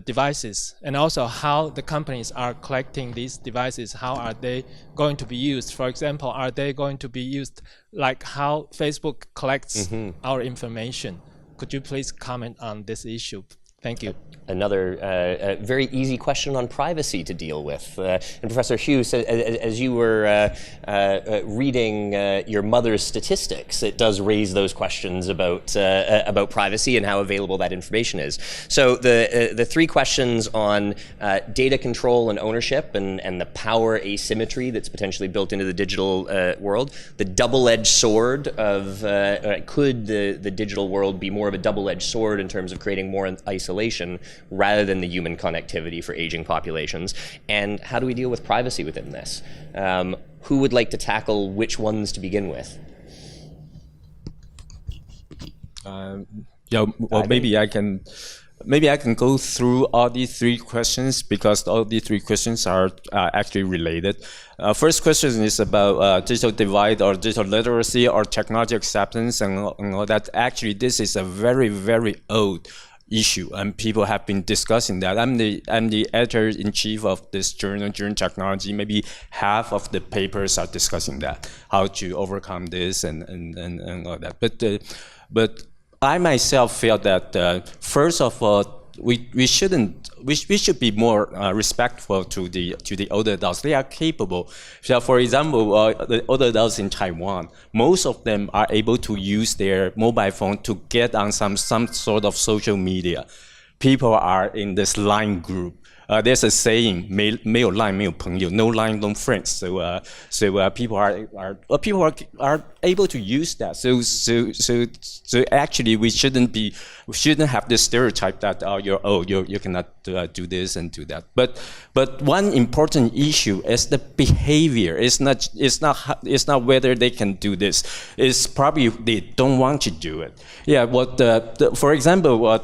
devices, and also how the companies are collecting these devices. How are they going to be used? For example, are they going to be used like how Facebook collects our information? Could you please comment on this issue? Thank you. Another very easy question on privacy to deal with. And Professor Hugh, as you were reading your mother's statistics, it does raise those questions about privacy and how available that information is. So the three questions on data control and ownership and the power asymmetry that's potentially built into the digital world, the double-edged sword of could the digital world be more of a double-edged sword in terms of creating more isolation rather than the human connectivity for aging populations, and how do we deal with privacy within this? Who would like to tackle which ones to begin with? Yeah, well, maybe I can go through all these three questions, because all these three questions are actually related. First question is about digital divide or digital literacy or technology acceptance and all that. Actually, this is a very, very old issue, and people have been discussing that. I'm the editor-in-chief of this journal, Journal Technology. Maybe half of the papers are discussing that, how to overcome this and all that. But I myself feel that first of all, we should be more respectful to the older adults. They are capable. So, for example, the older adults in Taiwan, most of them are able to use their mobile phone to get on some sort of social media. People are in this Line group. There's a saying, 没有 Line 没有朋友, no Line, no friends. So people are able to use that. So actually, we shouldn't have this stereotype that you cannot do this and do that. But one important issue is the behavior. It's not whether they can do this. It's probably they don't want to do it. Yeah. For example,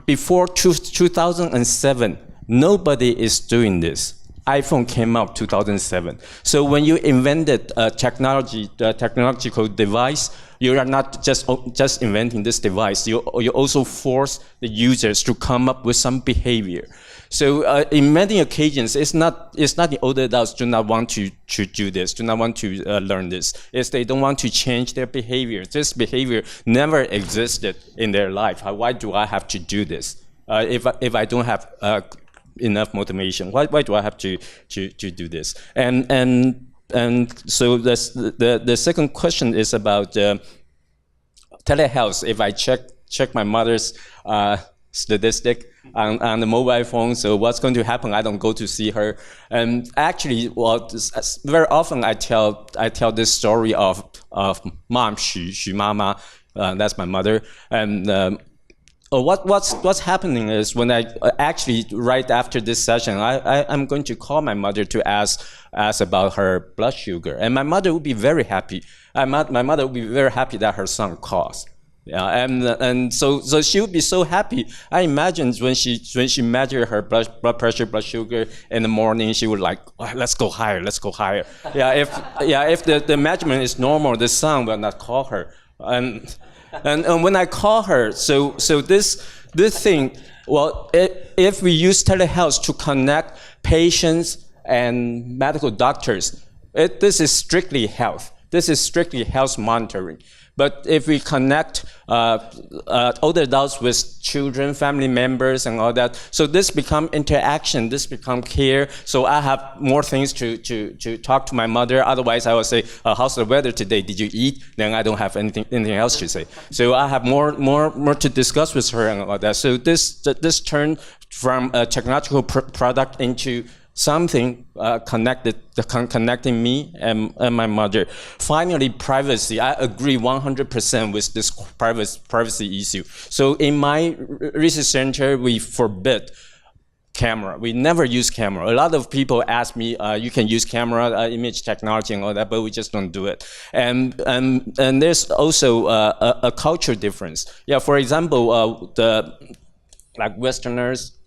before 2007. Nobody is doing this. iPhone came out 2007. So when you invented a technological device, you are not just inventing this device. You also force the users to come up with some behavior. So in many occasions, it's not the older adults do not want to do this, do not want to learn this. It's they don't want to change their behavior. This behavior never existed in their life. Why do I have to do this? If I don't have enough motivation, why do I have to do this? And so the second question is about telehealth. If I check my mother's statistic on the mobile phone, so what's going to happen? I don't go to see her. And actually, very often I tell this story of mom Xu Mama, that's my mother, and. What's happening is when I actually right after this session, I'm going to call my mother to ask about her blood sugar, and my mother would be very happy. My mother would be very happy that her son calls. Yeah, and so she would be so happy. I imagine when she measured her blood pressure, blood sugar in the morning, she would like, oh, let's go higher. If the measurement is normal, the son will not call her. And when I call her, so this thing, well, if we use telehealth to connect patients and medical doctors, this is strictly health. This is strictly health monitoring. But if we connect older adults with children, family members, and all that, so this become interaction, this become care. So I have more things to talk to my mother. Otherwise, I will say, "How's the weather today? Did you eat?" Then I don't have anything else to say. So I have more to discuss with her and all that. So this turned from a technological product into something connecting me and my mother. Finally, privacy. I agree 100% with this privacy issue. So in my research center, we forbid camera. We never use camera. A lot of people ask me, you can use camera, image technology and all that, but we just don't do it. And there's also a culture difference. Yeah, for example, like Westerners,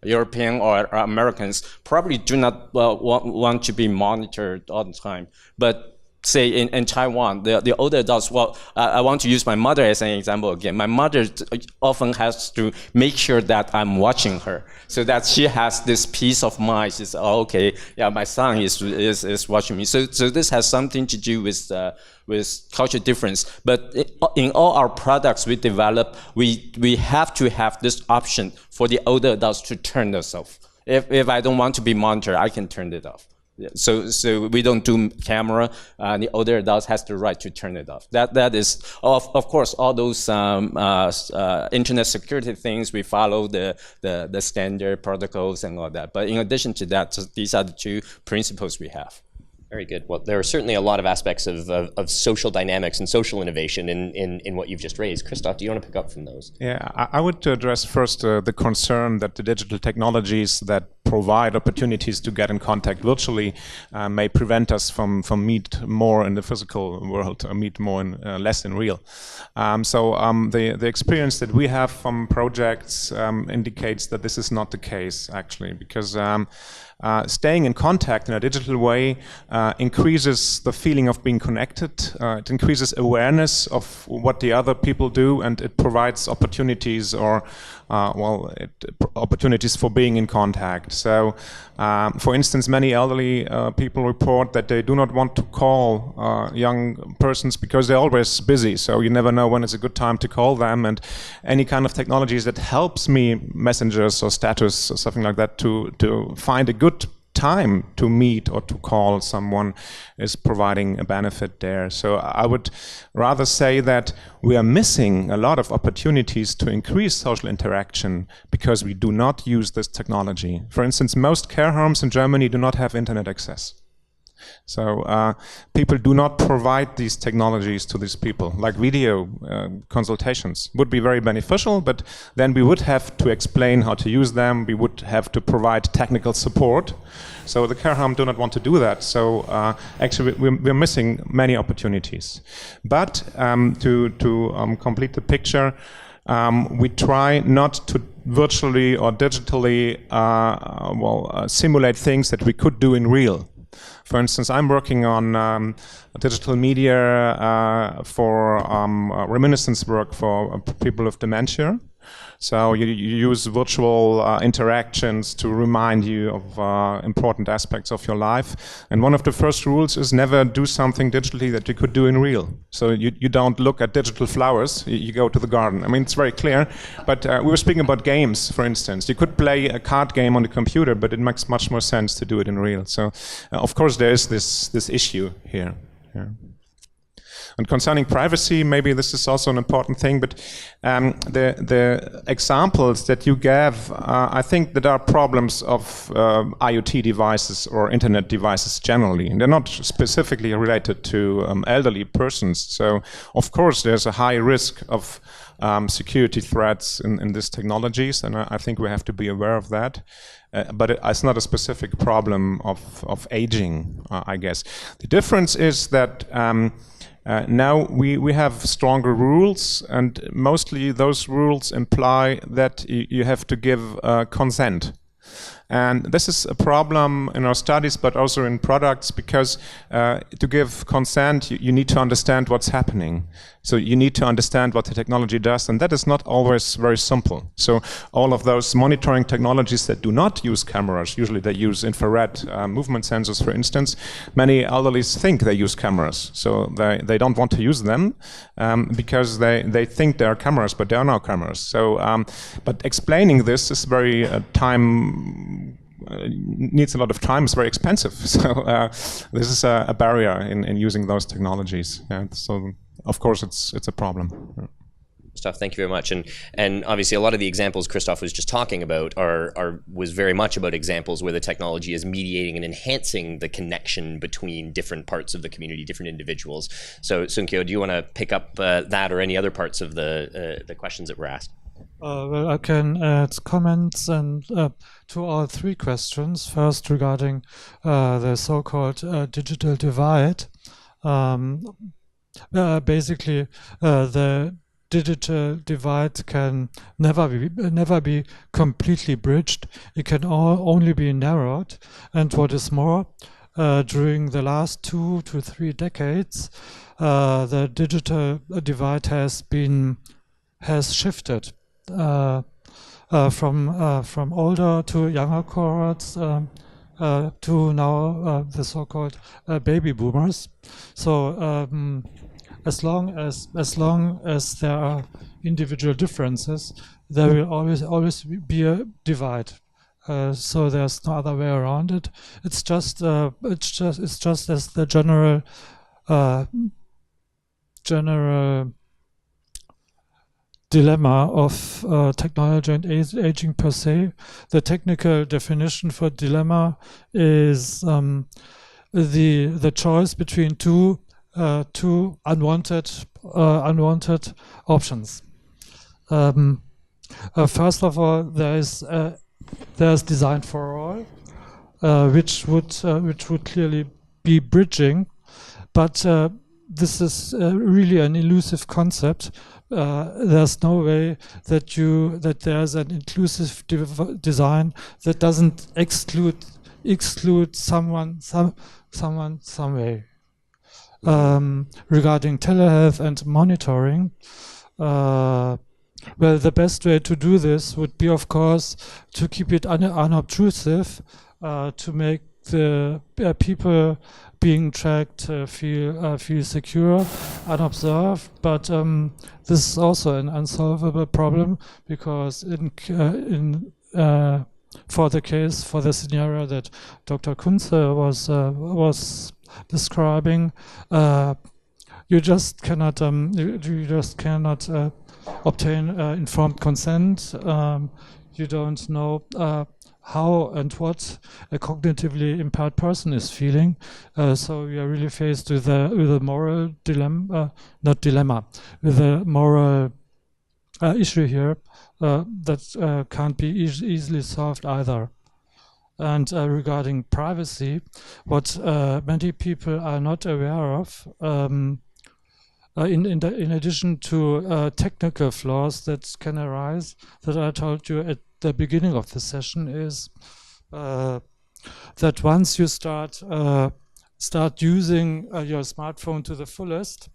European or Americans probably do not want to be monitored all the time. But say in Taiwan, the older adults, I want to use my mother as an example again. My mother often has to make sure that I'm watching her so that she has this peace of mind. She's, okay, yeah, my son is watching me. So this has something to do with culture difference. But in all our products we develop, we have to have this option for the older adults to turn this off. If I don't want to be monitored, I can turn it off. Yeah, so we don't do camera. The older adults has the right to turn it off. That is, of course, all those internet security things. We follow the standard protocols and all that. But in addition to that, these are the two principles we have. Very good. Well, there are certainly a lot of aspects of social dynamics and social innovation in what you've just raised. Christoph, do you want to pick up from those? Yeah, I would address first the concern that the digital technologies that provide opportunities to get in contact virtually may prevent us from meet more in the physical world, or meet more less in real. The experience that we have from projects indicates that this is not the case, actually, because staying in contact in a digital way increases the feeling of being connected. It increases awareness of what the other people do, and it provides opportunities or opportunities for being in contact. So, for instance, many elderly people report that they do not want to call young persons because they're always busy. So you never know when it's a good time to call them. And any kind of technologies that helps me, messengers or status or something like that, to find a good time to meet or to call someone is providing a benefit there. So I would rather say that we are missing a lot of opportunities to increase social interaction because we do not use this technology. For instance, most care homes in Germany do not have internet access. So people do not provide these technologies to these people, like video consultations would be very beneficial, but then we would have to explain how to use them, we would have to provide technical support. So the care home do not want to do that. So actually we're missing many opportunities. But to complete the picture, we try not to virtually or digitally simulate things that we could do in real. For instance, I'm working on digital media for reminiscence work for people with dementia. So you use virtual interactions to remind you of important aspects of your life. And one of the first rules is never do something digitally that you could do in real. So you don't look at digital flowers, you go to the garden. I mean, it's very clear. But we were speaking about games, for instance. You could play a card game on the computer, but it makes much more sense to do it in real. So of course there is this issue here. Yeah. And concerning privacy, maybe this is also an important thing, but the examples that you gave, I think that are problems of IoT devices or internet devices generally. And they're not specifically related to elderly persons. So, of course, there's a high risk of security threats in these technologies, and I think we have to be aware of that. But it's not a specific problem of aging, I guess. The difference is that now we have stronger rules, and mostly those rules imply that you have to give consent. And this is a problem in our studies, but also in products, because to give consent, you need to understand what's happening. So you need to understand what the technology does, and that is not always very simple. So all of those monitoring technologies that do not use cameras, usually they use infrared movement sensors, for instance, many elderlies think they use cameras. So they don't want to use them because they think they are cameras, but they are not cameras. So, but explaining this is very needs a lot of time, it's very expensive. So this is a barrier in using those technologies. Yeah, so of course it's a problem. Christoph, thank you very much. And obviously a lot of the examples Christoph was just talking about was very much about examples where the technology is mediating and enhancing the connection between different parts of the community, different individuals. So Sunkyo, do you want to pick up that or any other parts of the questions that were asked? Well, I can add comments and to all three questions. First, regarding the so-called digital divide. Basically, the digital divide can never be completely bridged. It can only be narrowed. And what is more, during the last 2 to 3 decades, the digital divide has shifted. From older to younger cohorts to now the so-called baby boomers. So as long as there are individual differences, there will always be a divide. So there's no other way around it. It's just as the general dilemma of technology and aging per se. The technical definition for dilemma is the choice between two unwanted options. First of all, there's design for all, which would clearly be bridging, but this is really an elusive concept. There's no way that there's an inclusive design that doesn't exclude someone some way. Regarding telehealth and monitoring, well, the best way to do this would be, of course, to keep it unobtrusive, to make the people being tracked feel secure, unobserved. But this is also an unsolvable problem, because for the scenario that Dr. Kunze was describing, you just cannot obtain informed consent. You don't know how and what a cognitively impaired person is feeling. So we are really faced with a moral dilemma, with a moral issue here that can't be easily solved either. And regarding privacy, what many people are not aware of, in addition to technical flaws that can arise, that I told you at the beginning of the session, is that once you start using your smartphone to the fullest,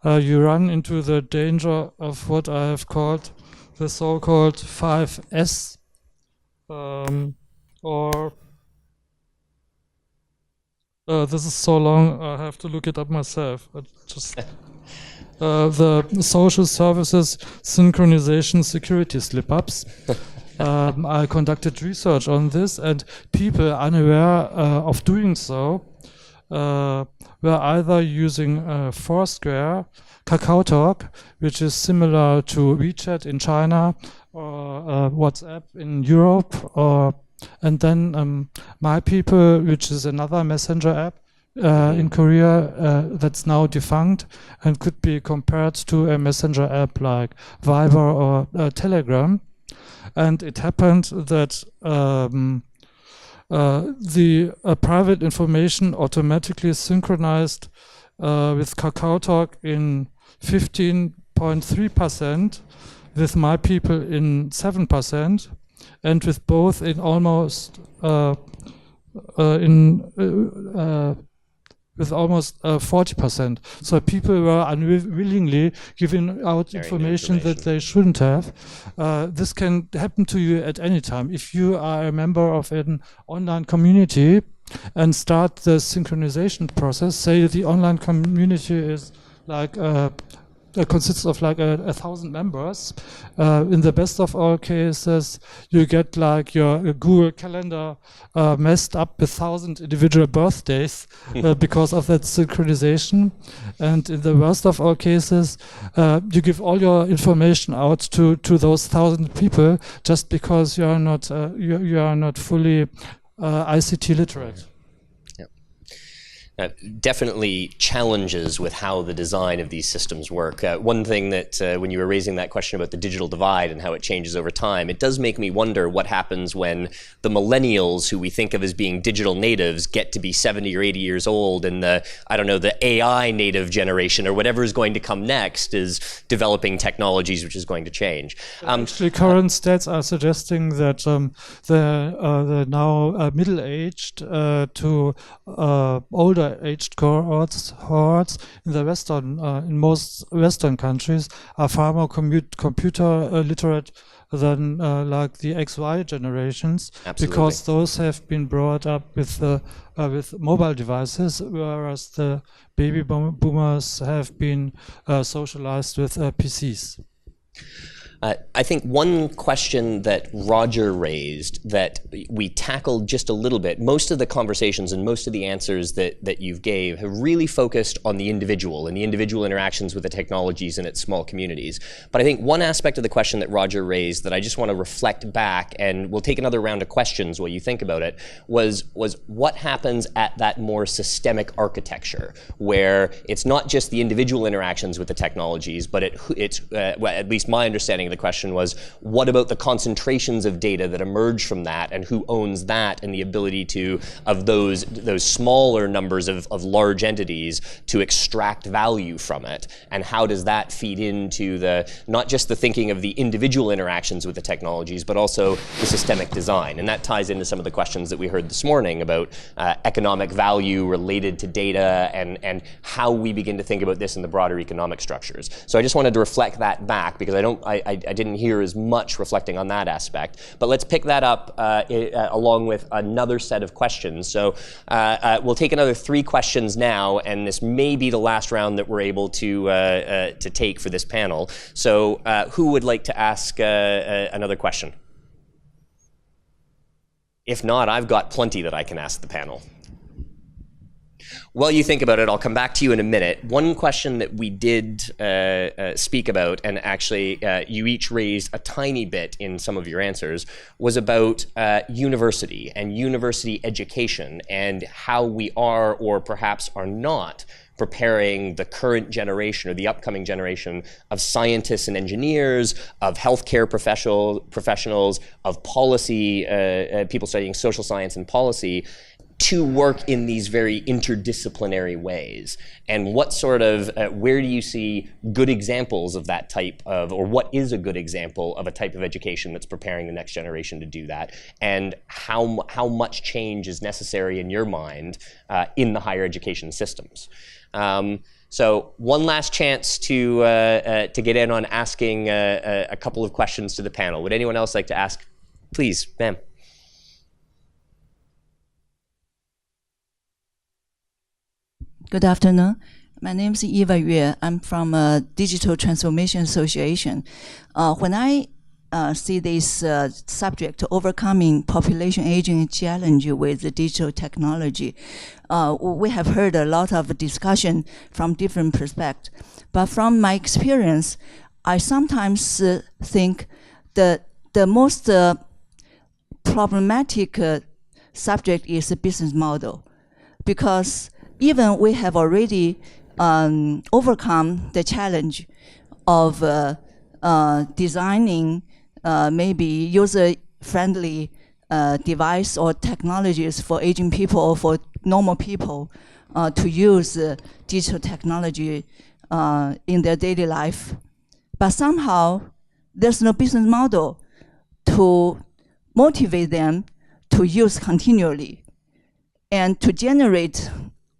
you run into the danger of what I have called the so-called 5S, or this is so long I have to look it up myself. The social services synchronization security slip-ups. I conducted research on this, and people unaware of doing so were either using Foursquare, KakaoTalk, which is similar to WeChat in China, or WhatsApp in Europe, and then My People, which is another messenger app in Korea that's now defunct and could be compared to a messenger app like Viber or Telegram. And it happened that the private information automatically synchronized with KakaoTalk in 15.3%, with My People in 7%, and with both in almost with almost 40%. So people were unwillingly giving out information that they shouldn't have. This can happen to you at any time. If you are a member of an online community and start the synchronization process, say the online community is like consists of like 1,000 members. In the best of all cases, you get like your Google Calendar messed up with 1,000 individual birthdays because of that synchronization. And in the worst of all cases, you give all your information out to those 1,000 people just because you are not fully ICT literate. Definitely challenges with how the design of these systems work. One thing that when you were raising that question about the digital divide and how it changes over time, it does make me wonder what happens when the millennials, who we think of as being digital natives, get to be 70 or 80 years old, and the AI native generation or whatever is going to come next is developing technologies which is going to change. Actually, current stats are suggesting that the now middle-aged to older aged cohorts in the in most Western countries are far more computer literate than like the XY generations. Absolutely. Because those have been brought up with mobile devices, whereas the baby boomers have been socialized with PCs. I think one question that Roger raised that we tackled just a little bit, most of the conversations and most of the answers that you've gave have really focused on the individual and the individual interactions with the technologies in its small communities. But I think one aspect of the question that Roger raised that I just want to reflect back, and we'll take another round of questions while you think about it, was what happens at that more systemic architecture, where it's not just the individual interactions with the technologies, but it's well, at least my understanding of the question was, what about the concentrations of data that emerge from that, and who owns that, and the ability of those smaller numbers of large entities to extract value from it, and how does that feed into not just the thinking of the individual interactions with the technologies, but also the systemic design. And that ties into some of the questions that we heard this morning about economic value related to data, and how we begin to think about this in the broader economic structures. So I just wanted to reflect that back, because I didn't hear as much reflecting on that aspect. But let's pick that up along with another set of questions. So we'll take another 3 questions now, and this may be the last round that we're able to take for this panel. So who would like to ask another question? If not, I've got plenty that I can ask the panel. While you think about it, I'll come back to you in a minute. One question that we did speak about, and actually you each raised a tiny bit in some of your answers, was about university and university education and how we are or perhaps are not preparing the current generation or the upcoming generation of scientists and engineers, of healthcare professionals, of policy, people studying social science and policy, to work in these very interdisciplinary ways. And what sort of, where do you see good examples of that type of, or what is a good example of a type of education that's preparing the next generation to do that? And how much change is necessary in your mind in the higher education systems? So one last chance to get in on asking a couple of questions to the panel. Would anyone else like to ask? Please, ma'am. Good afternoon. My name is Eva Yue. I'm from Digital Transformation Association. When I see this subject, overcoming population aging challenge with the digital technology, we have heard a lot of discussion from different perspectives. But from my experience, I sometimes think that the most problematic subject is the business model, because even we have already overcome the challenge of designing maybe user-friendly device or technologies for aging people or for normal people to use digital technology in their daily life. But somehow, there's no business model to motivate them to use continually and to generate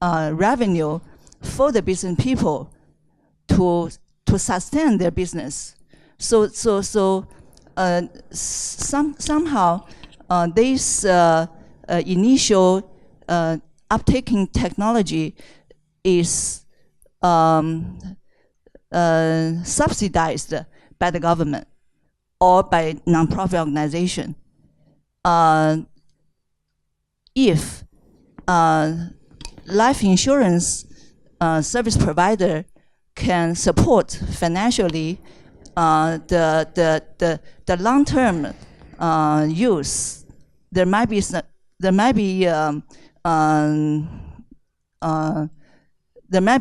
revenue for the business people to sustain their business. So somehow this initial uptaking technology is subsidized by the government or by nonprofit organization. If life insurance service provider can support financially the long-term use, they might be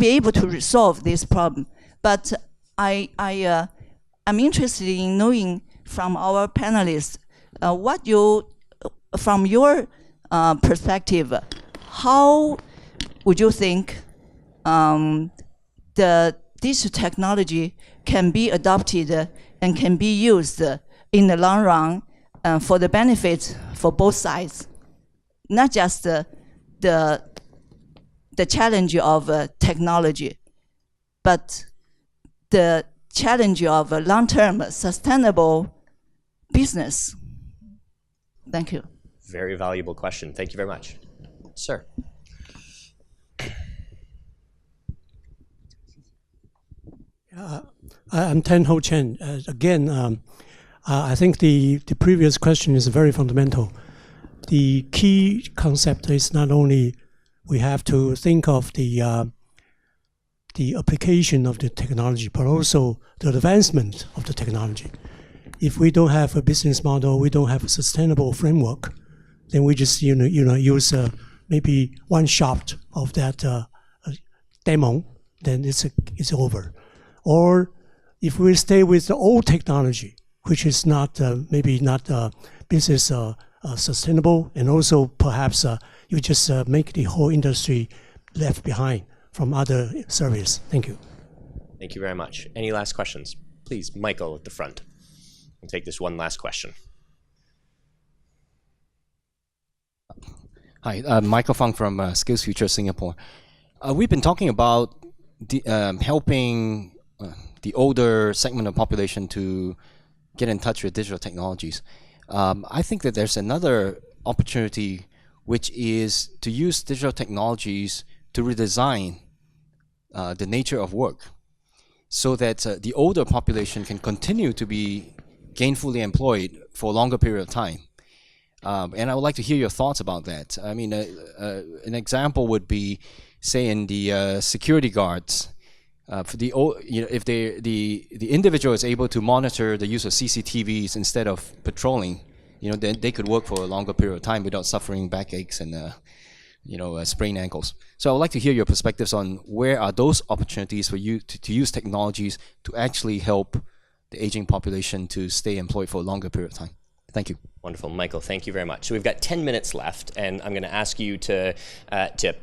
able to resolve this problem. But I'm interested in knowing from our panelists from your perspective, how would you think the digital technology can be adopted and can be used in the long run for the benefit for both sides, not just the challenge of technology, but the challenge of long-term sustainable business? Thank you. Very valuable question. Thank you very much. Sir. I'm Tan Ho Chen. Again, I think the previous question is very fundamental. The key concept is not only we have to think of the application of the technology, but also the advancement of the technology. If we don't have a business model, we don't have a sustainable framework, then we just use maybe one shot of that demo, then it's over. Or if we stay with the old technology, which is not maybe not business sustainable, and also perhaps you just make the whole industry left behind from other service. Thank you. Thank you very much. Any last questions? Please, Michael at the front. We'll take this one last question. Hi, Michael Fang from SkillsFuture Singapore. We've been talking about helping the older segment of population to get in touch with digital technologies. I think that there's another opportunity, which is to use digital technologies to redesign the nature of work, so that the older population can continue to be gainfully employed for a longer period of time. And I would like to hear your thoughts about that. I mean, an example would be, say, in the security guards. For the if the individual is able to monitor the use of CCTVs instead of patrolling, then they could work for a longer period of time without suffering backaches and sprained ankles. So I would like to hear your perspectives on where are those opportunities for you to use technologies to actually help the aging population to stay employed for a longer period of time. Thank you. Wonderful, Michael. Thank you very much. So we've got 10 minutes left, and I'm going to ask you to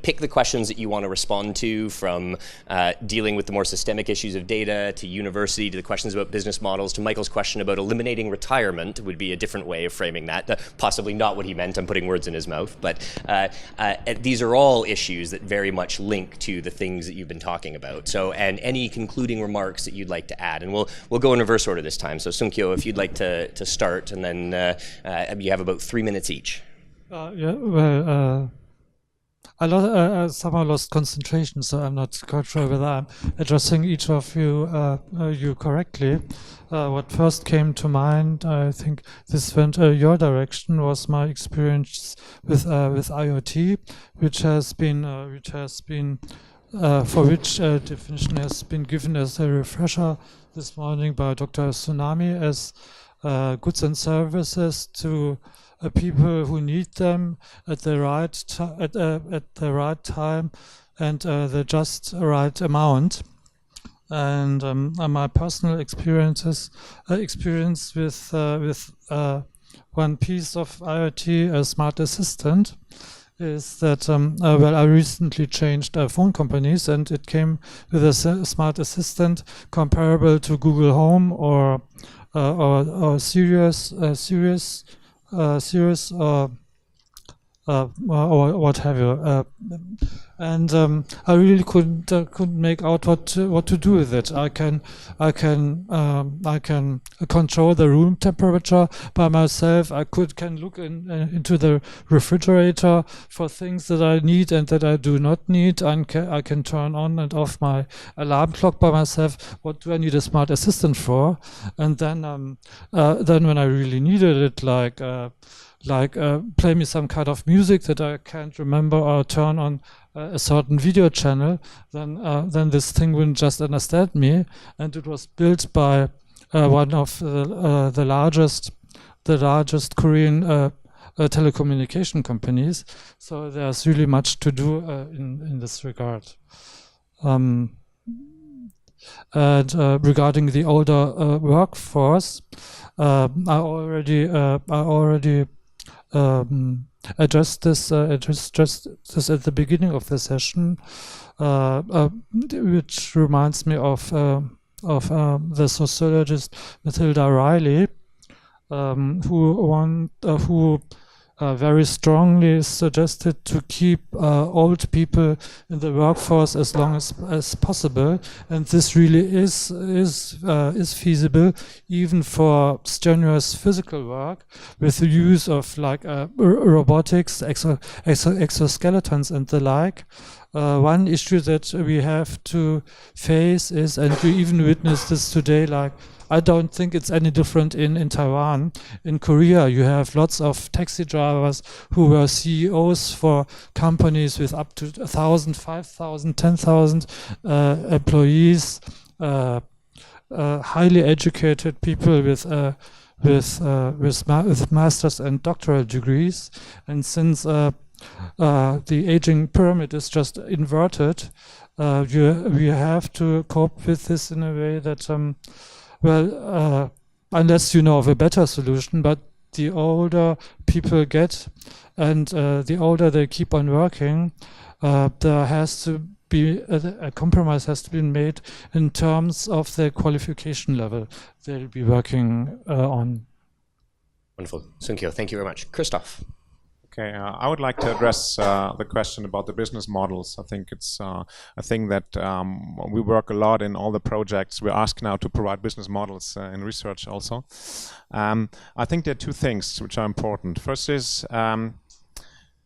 pick the questions that you want to respond to, from dealing with the more systemic issues of data, to university, to the questions about business models, to Michael's question about eliminating retirement would be a different way of framing that. Possibly not what he meant. I'm putting words in his mouth, but these are all issues that very much link to the things that you've been talking about. So, and any concluding remarks that you'd like to add, and we'll go in reverse order this time. So, Sunkyo, if you'd like to start, and then you have about 3 minutes each. I somehow lost concentration, so I'm not quite sure whether I'm addressing each of you correctly. What first came to mind, I think this went your direction, was my experience with IoT, which has been for which definition has been given as a refresher this morning by Dr. Tsunami as goods and services to people who need them at the right time and the just right amount. And my personal experience with one piece of IoT, a smart assistant, is that I recently changed phone companies, and it came with a smart assistant comparable to Google Home or Sirius or what have you, and I really couldn't make out what to do with it. I can control the room temperature by myself. I can look into the refrigerator for things that I need and that I do not need. I can turn on and off my alarm clock by myself. What do I need a smart assistant for? And then when I really needed it, like play me some kind of music that I can't remember, or turn on a certain video channel, then this thing wouldn't just understand me. And it was built by one of the largest Korean telecommunication companies. So there's really much to do in this regard. And regarding the older workforce, I already addressed this at the beginning of the session, which reminds me of the sociologist Matilda Riley, who very strongly suggested to keep old people in the workforce as long as possible, and this really is feasible even for strenuous physical work, with the use of robotics, exoskeletons and the like. One issue that we have to face is, and you even witnessed this today, I don't think it's any different in Taiwan. In Korea, you have lots of taxi drivers who were CEOs for companies with up to 1,000, 5,000, 10,000 employees, highly educated people with master's and doctoral degrees. And since the aging pyramid is just inverted, we have to cope with this in a way that unless you know of a better solution, but the older people get and the older they keep on working, there has to be a compromise has to be made in terms of the qualification level they'll be working on. Wonderful. Sunkyo, thank you very much. Christoph. Okay, I would like to address the question about the business models. I think it's a thing that we work a lot in all the projects. We're asked now to provide business models in research also. I think there are two things which are important. First is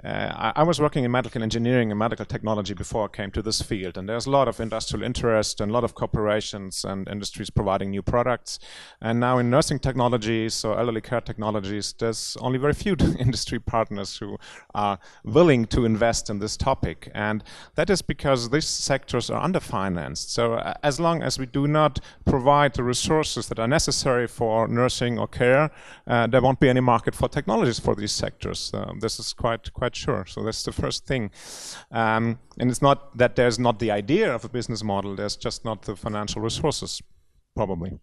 I was working in medical engineering and medical technology before I came to this field, and there's a lot of industrial interest and a lot of corporations and industries providing new products. And now in nursing technologies or elderly care technologies, there's only very few industry partners who are willing to invest in this topic. And that is because these sectors are underfinanced. So as long as we do not provide the resources that are necessary for nursing or care, there won't be any market for technologies for these sectors. This is quite sure. So that's the first thing. And it's not that there's not the idea of a business model, there's just not the financial resources, probably.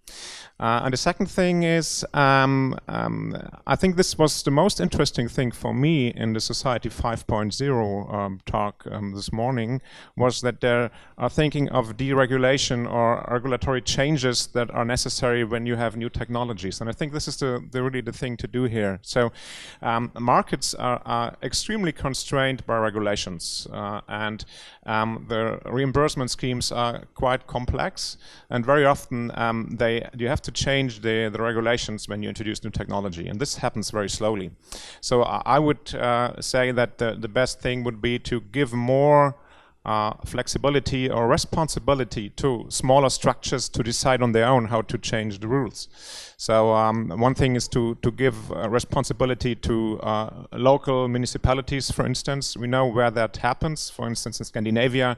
And the second thing is, I think this was the most interesting thing for me in the Society 5.0 talk this morning, was that they are thinking of deregulation or regulatory changes that are necessary when you have new technologies. And I think this is really the thing to do here. So markets are extremely constrained by regulations, and the reimbursement schemes are quite complex, and very often you have to change the regulations when you introduce new technology, and this happens very slowly. So I would say that the best thing would be to give more flexibility or responsibility to smaller structures to decide on their own how to change the rules. So one thing is to give responsibility to local municipalities, for instance. We know where that happens. For instance, in Scandinavia,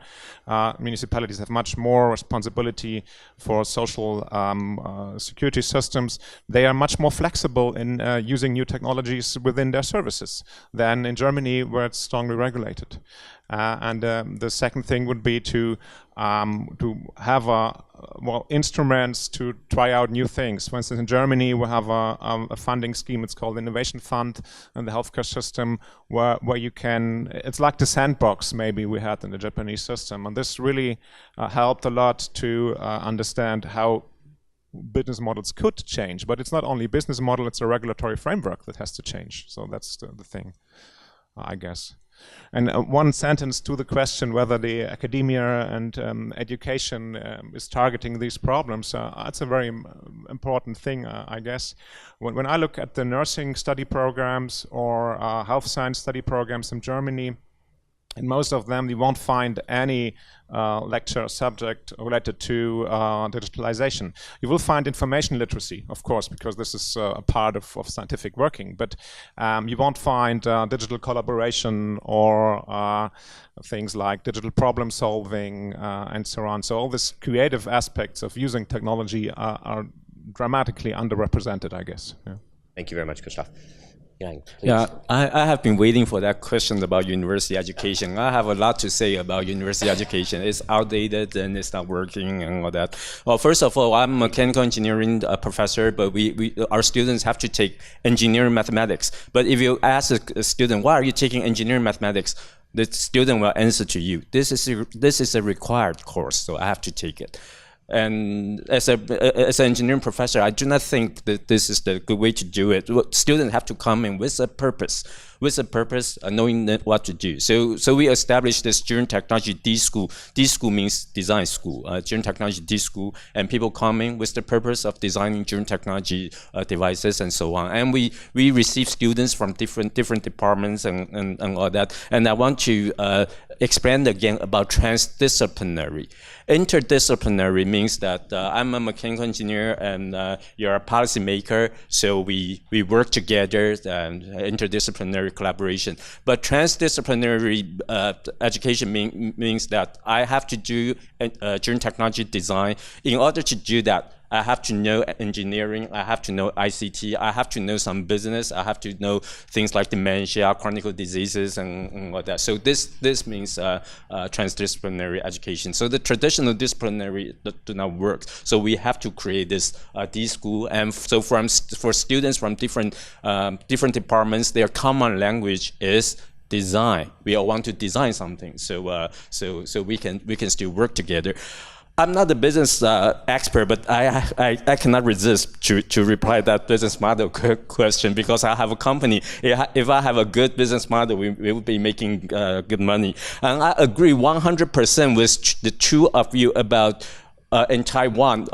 municipalities have much more responsibility for social security systems. They are much more flexible in using new technologies within their services than in Germany, where it's strongly regulated. And the second thing would be to have instruments to try out new things. For instance, in Germany, we have a funding scheme. It's called the Innovation Fund in the healthcare system, where you can. It's like the sandbox maybe we had in the Japanese system, and this really helped a lot to understand how business models could change. But it's not only business model; it's a regulatory framework that has to change. So that's the thing, I guess. And one sentence to the question whether the academia and education is targeting these problems. That's a very important thing, I guess. When I look at the nursing study programs or health science study programs in Germany, in most of them, you won't find any lecture subject related to digitalization. You will find information literacy, of course, because this is a part of scientific working, but you won't find digital collaboration or things like digital problem solving and so on. So all these creative aspects of using technology are dramatically underrepresented, I guess. Yeah. Thank you very much, Christoph. Yeah, I have been waiting for that question about university education. I have a lot to say about university education. It's outdated and it's not working and all that. Well, first of all, I'm a mechanical engineering professor, but our students have to take engineering mathematics. But if you ask a student, why are you taking engineering mathematics? The student will answer to you, this is a required course, so I have to take it. And as an engineering professor, I do not think that this is the good way to do it. Students have to come in with a purpose, knowing what to do. So we established this Student Technology D School. D School means design school, Student Technology D School, and people come in with the purpose of designing student technology devices and so on. And we receive students from different departments and all that. And I want to explain again about transdisciplinary. Interdisciplinary means that I'm a mechanical engineer and you're a policymaker, so we work together and interdisciplinary collaboration. But transdisciplinary education means that I have to do during technology design. In order to do that, I have to know engineering, I have to know ICT, I have to know some business, I have to know things like dementia, chronic diseases, and all that. So this means transdisciplinary education. So the traditional disciplinary do not work. So we have to create this D school, and so for students from different departments, their common language is design. We all want to design something, so we can still work together. I'm not a business expert, but I cannot resist to reply that business model question, because I have a company. If I have a good business model, we will be making good money. And I agree 100% with the two of you about in Taiwan.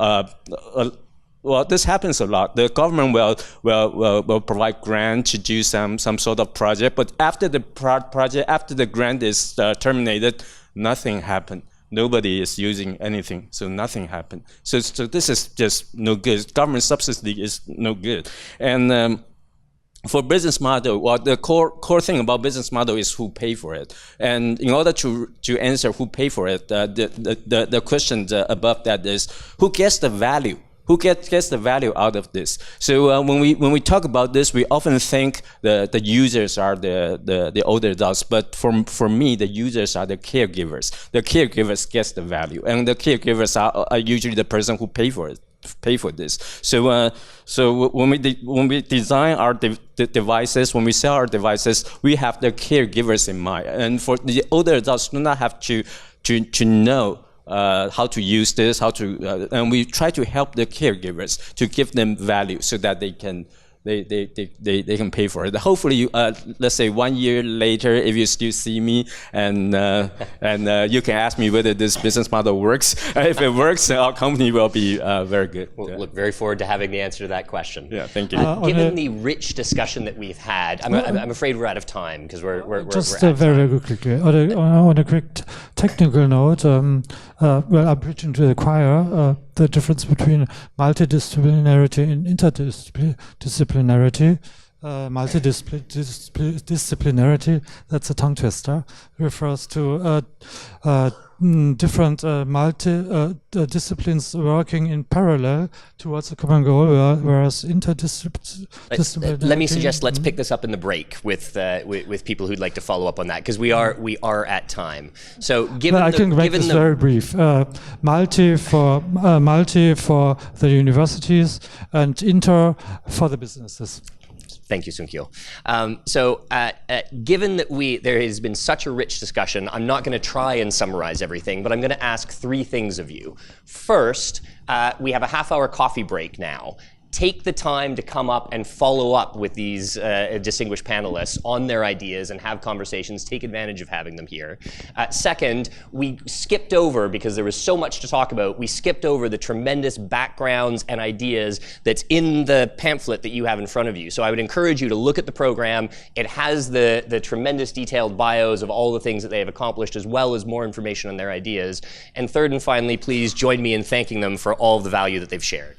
Well, this happens a lot. The government will provide grant to do some sort of project, but after the project, after the grant is terminated, nothing happened. Nobody is using anything, so nothing happened. So this is just no good. Government subsidy is no good. And for business model, well, the core thing about business model is who pay for it. And in order to answer who pay for it, the question above that is who gets the value. Who gets the value out of this? So when we talk about this, we often think the users are the older adults, but for me, the users are the caregivers. The caregivers gets the value, and the caregivers are usually the person who pay for this. So when we design our devices, when we sell our devices, we have the caregivers in mind, and for the older adults, do not have to know how to use this, and we try to help the caregivers to give them value so that they can pay for it. Hopefully, let's say 1 year later, if you still see me and you can ask me whether this business model works. If it works, our company will be very good. We'll look very forward to having the answer to that question. Yeah, thank you. Given the rich discussion that we've had, I'm afraid we're out of time because we're just we're very quickly. On a quick technical note, well, I'm preaching to the choir. The difference between multidisciplinarity and interdisciplinarity. Multidisciplinarity, that's a tongue twister, refers to different disciplines working in parallel towards a common goal, whereas interdisciplinarity... Let me suggest let's pick this up in the break with people who'd like to follow up on that, because we are at time. So given I can make this very brief. Multi for the universities and inter for the businesses. Thank you, Sunkyo. Given that there has been such a rich discussion, I'm not going to try and summarize everything, but I'm going to ask 3 things of you. First, we have a half-hour coffee break now. Take the time to come up and follow up with these distinguished panelists on their ideas and have conversations. Take advantage of having them here. Second, we skipped over, because there was so much to talk about, we skipped over the tremendous backgrounds and ideas that's in the pamphlet that you have in front of you. So I would encourage you to look at the program. It has the tremendous detailed bios of all the things that they have accomplished, as well as more information on their ideas. And third and finally, please join me in thanking them for all of the value that they've shared.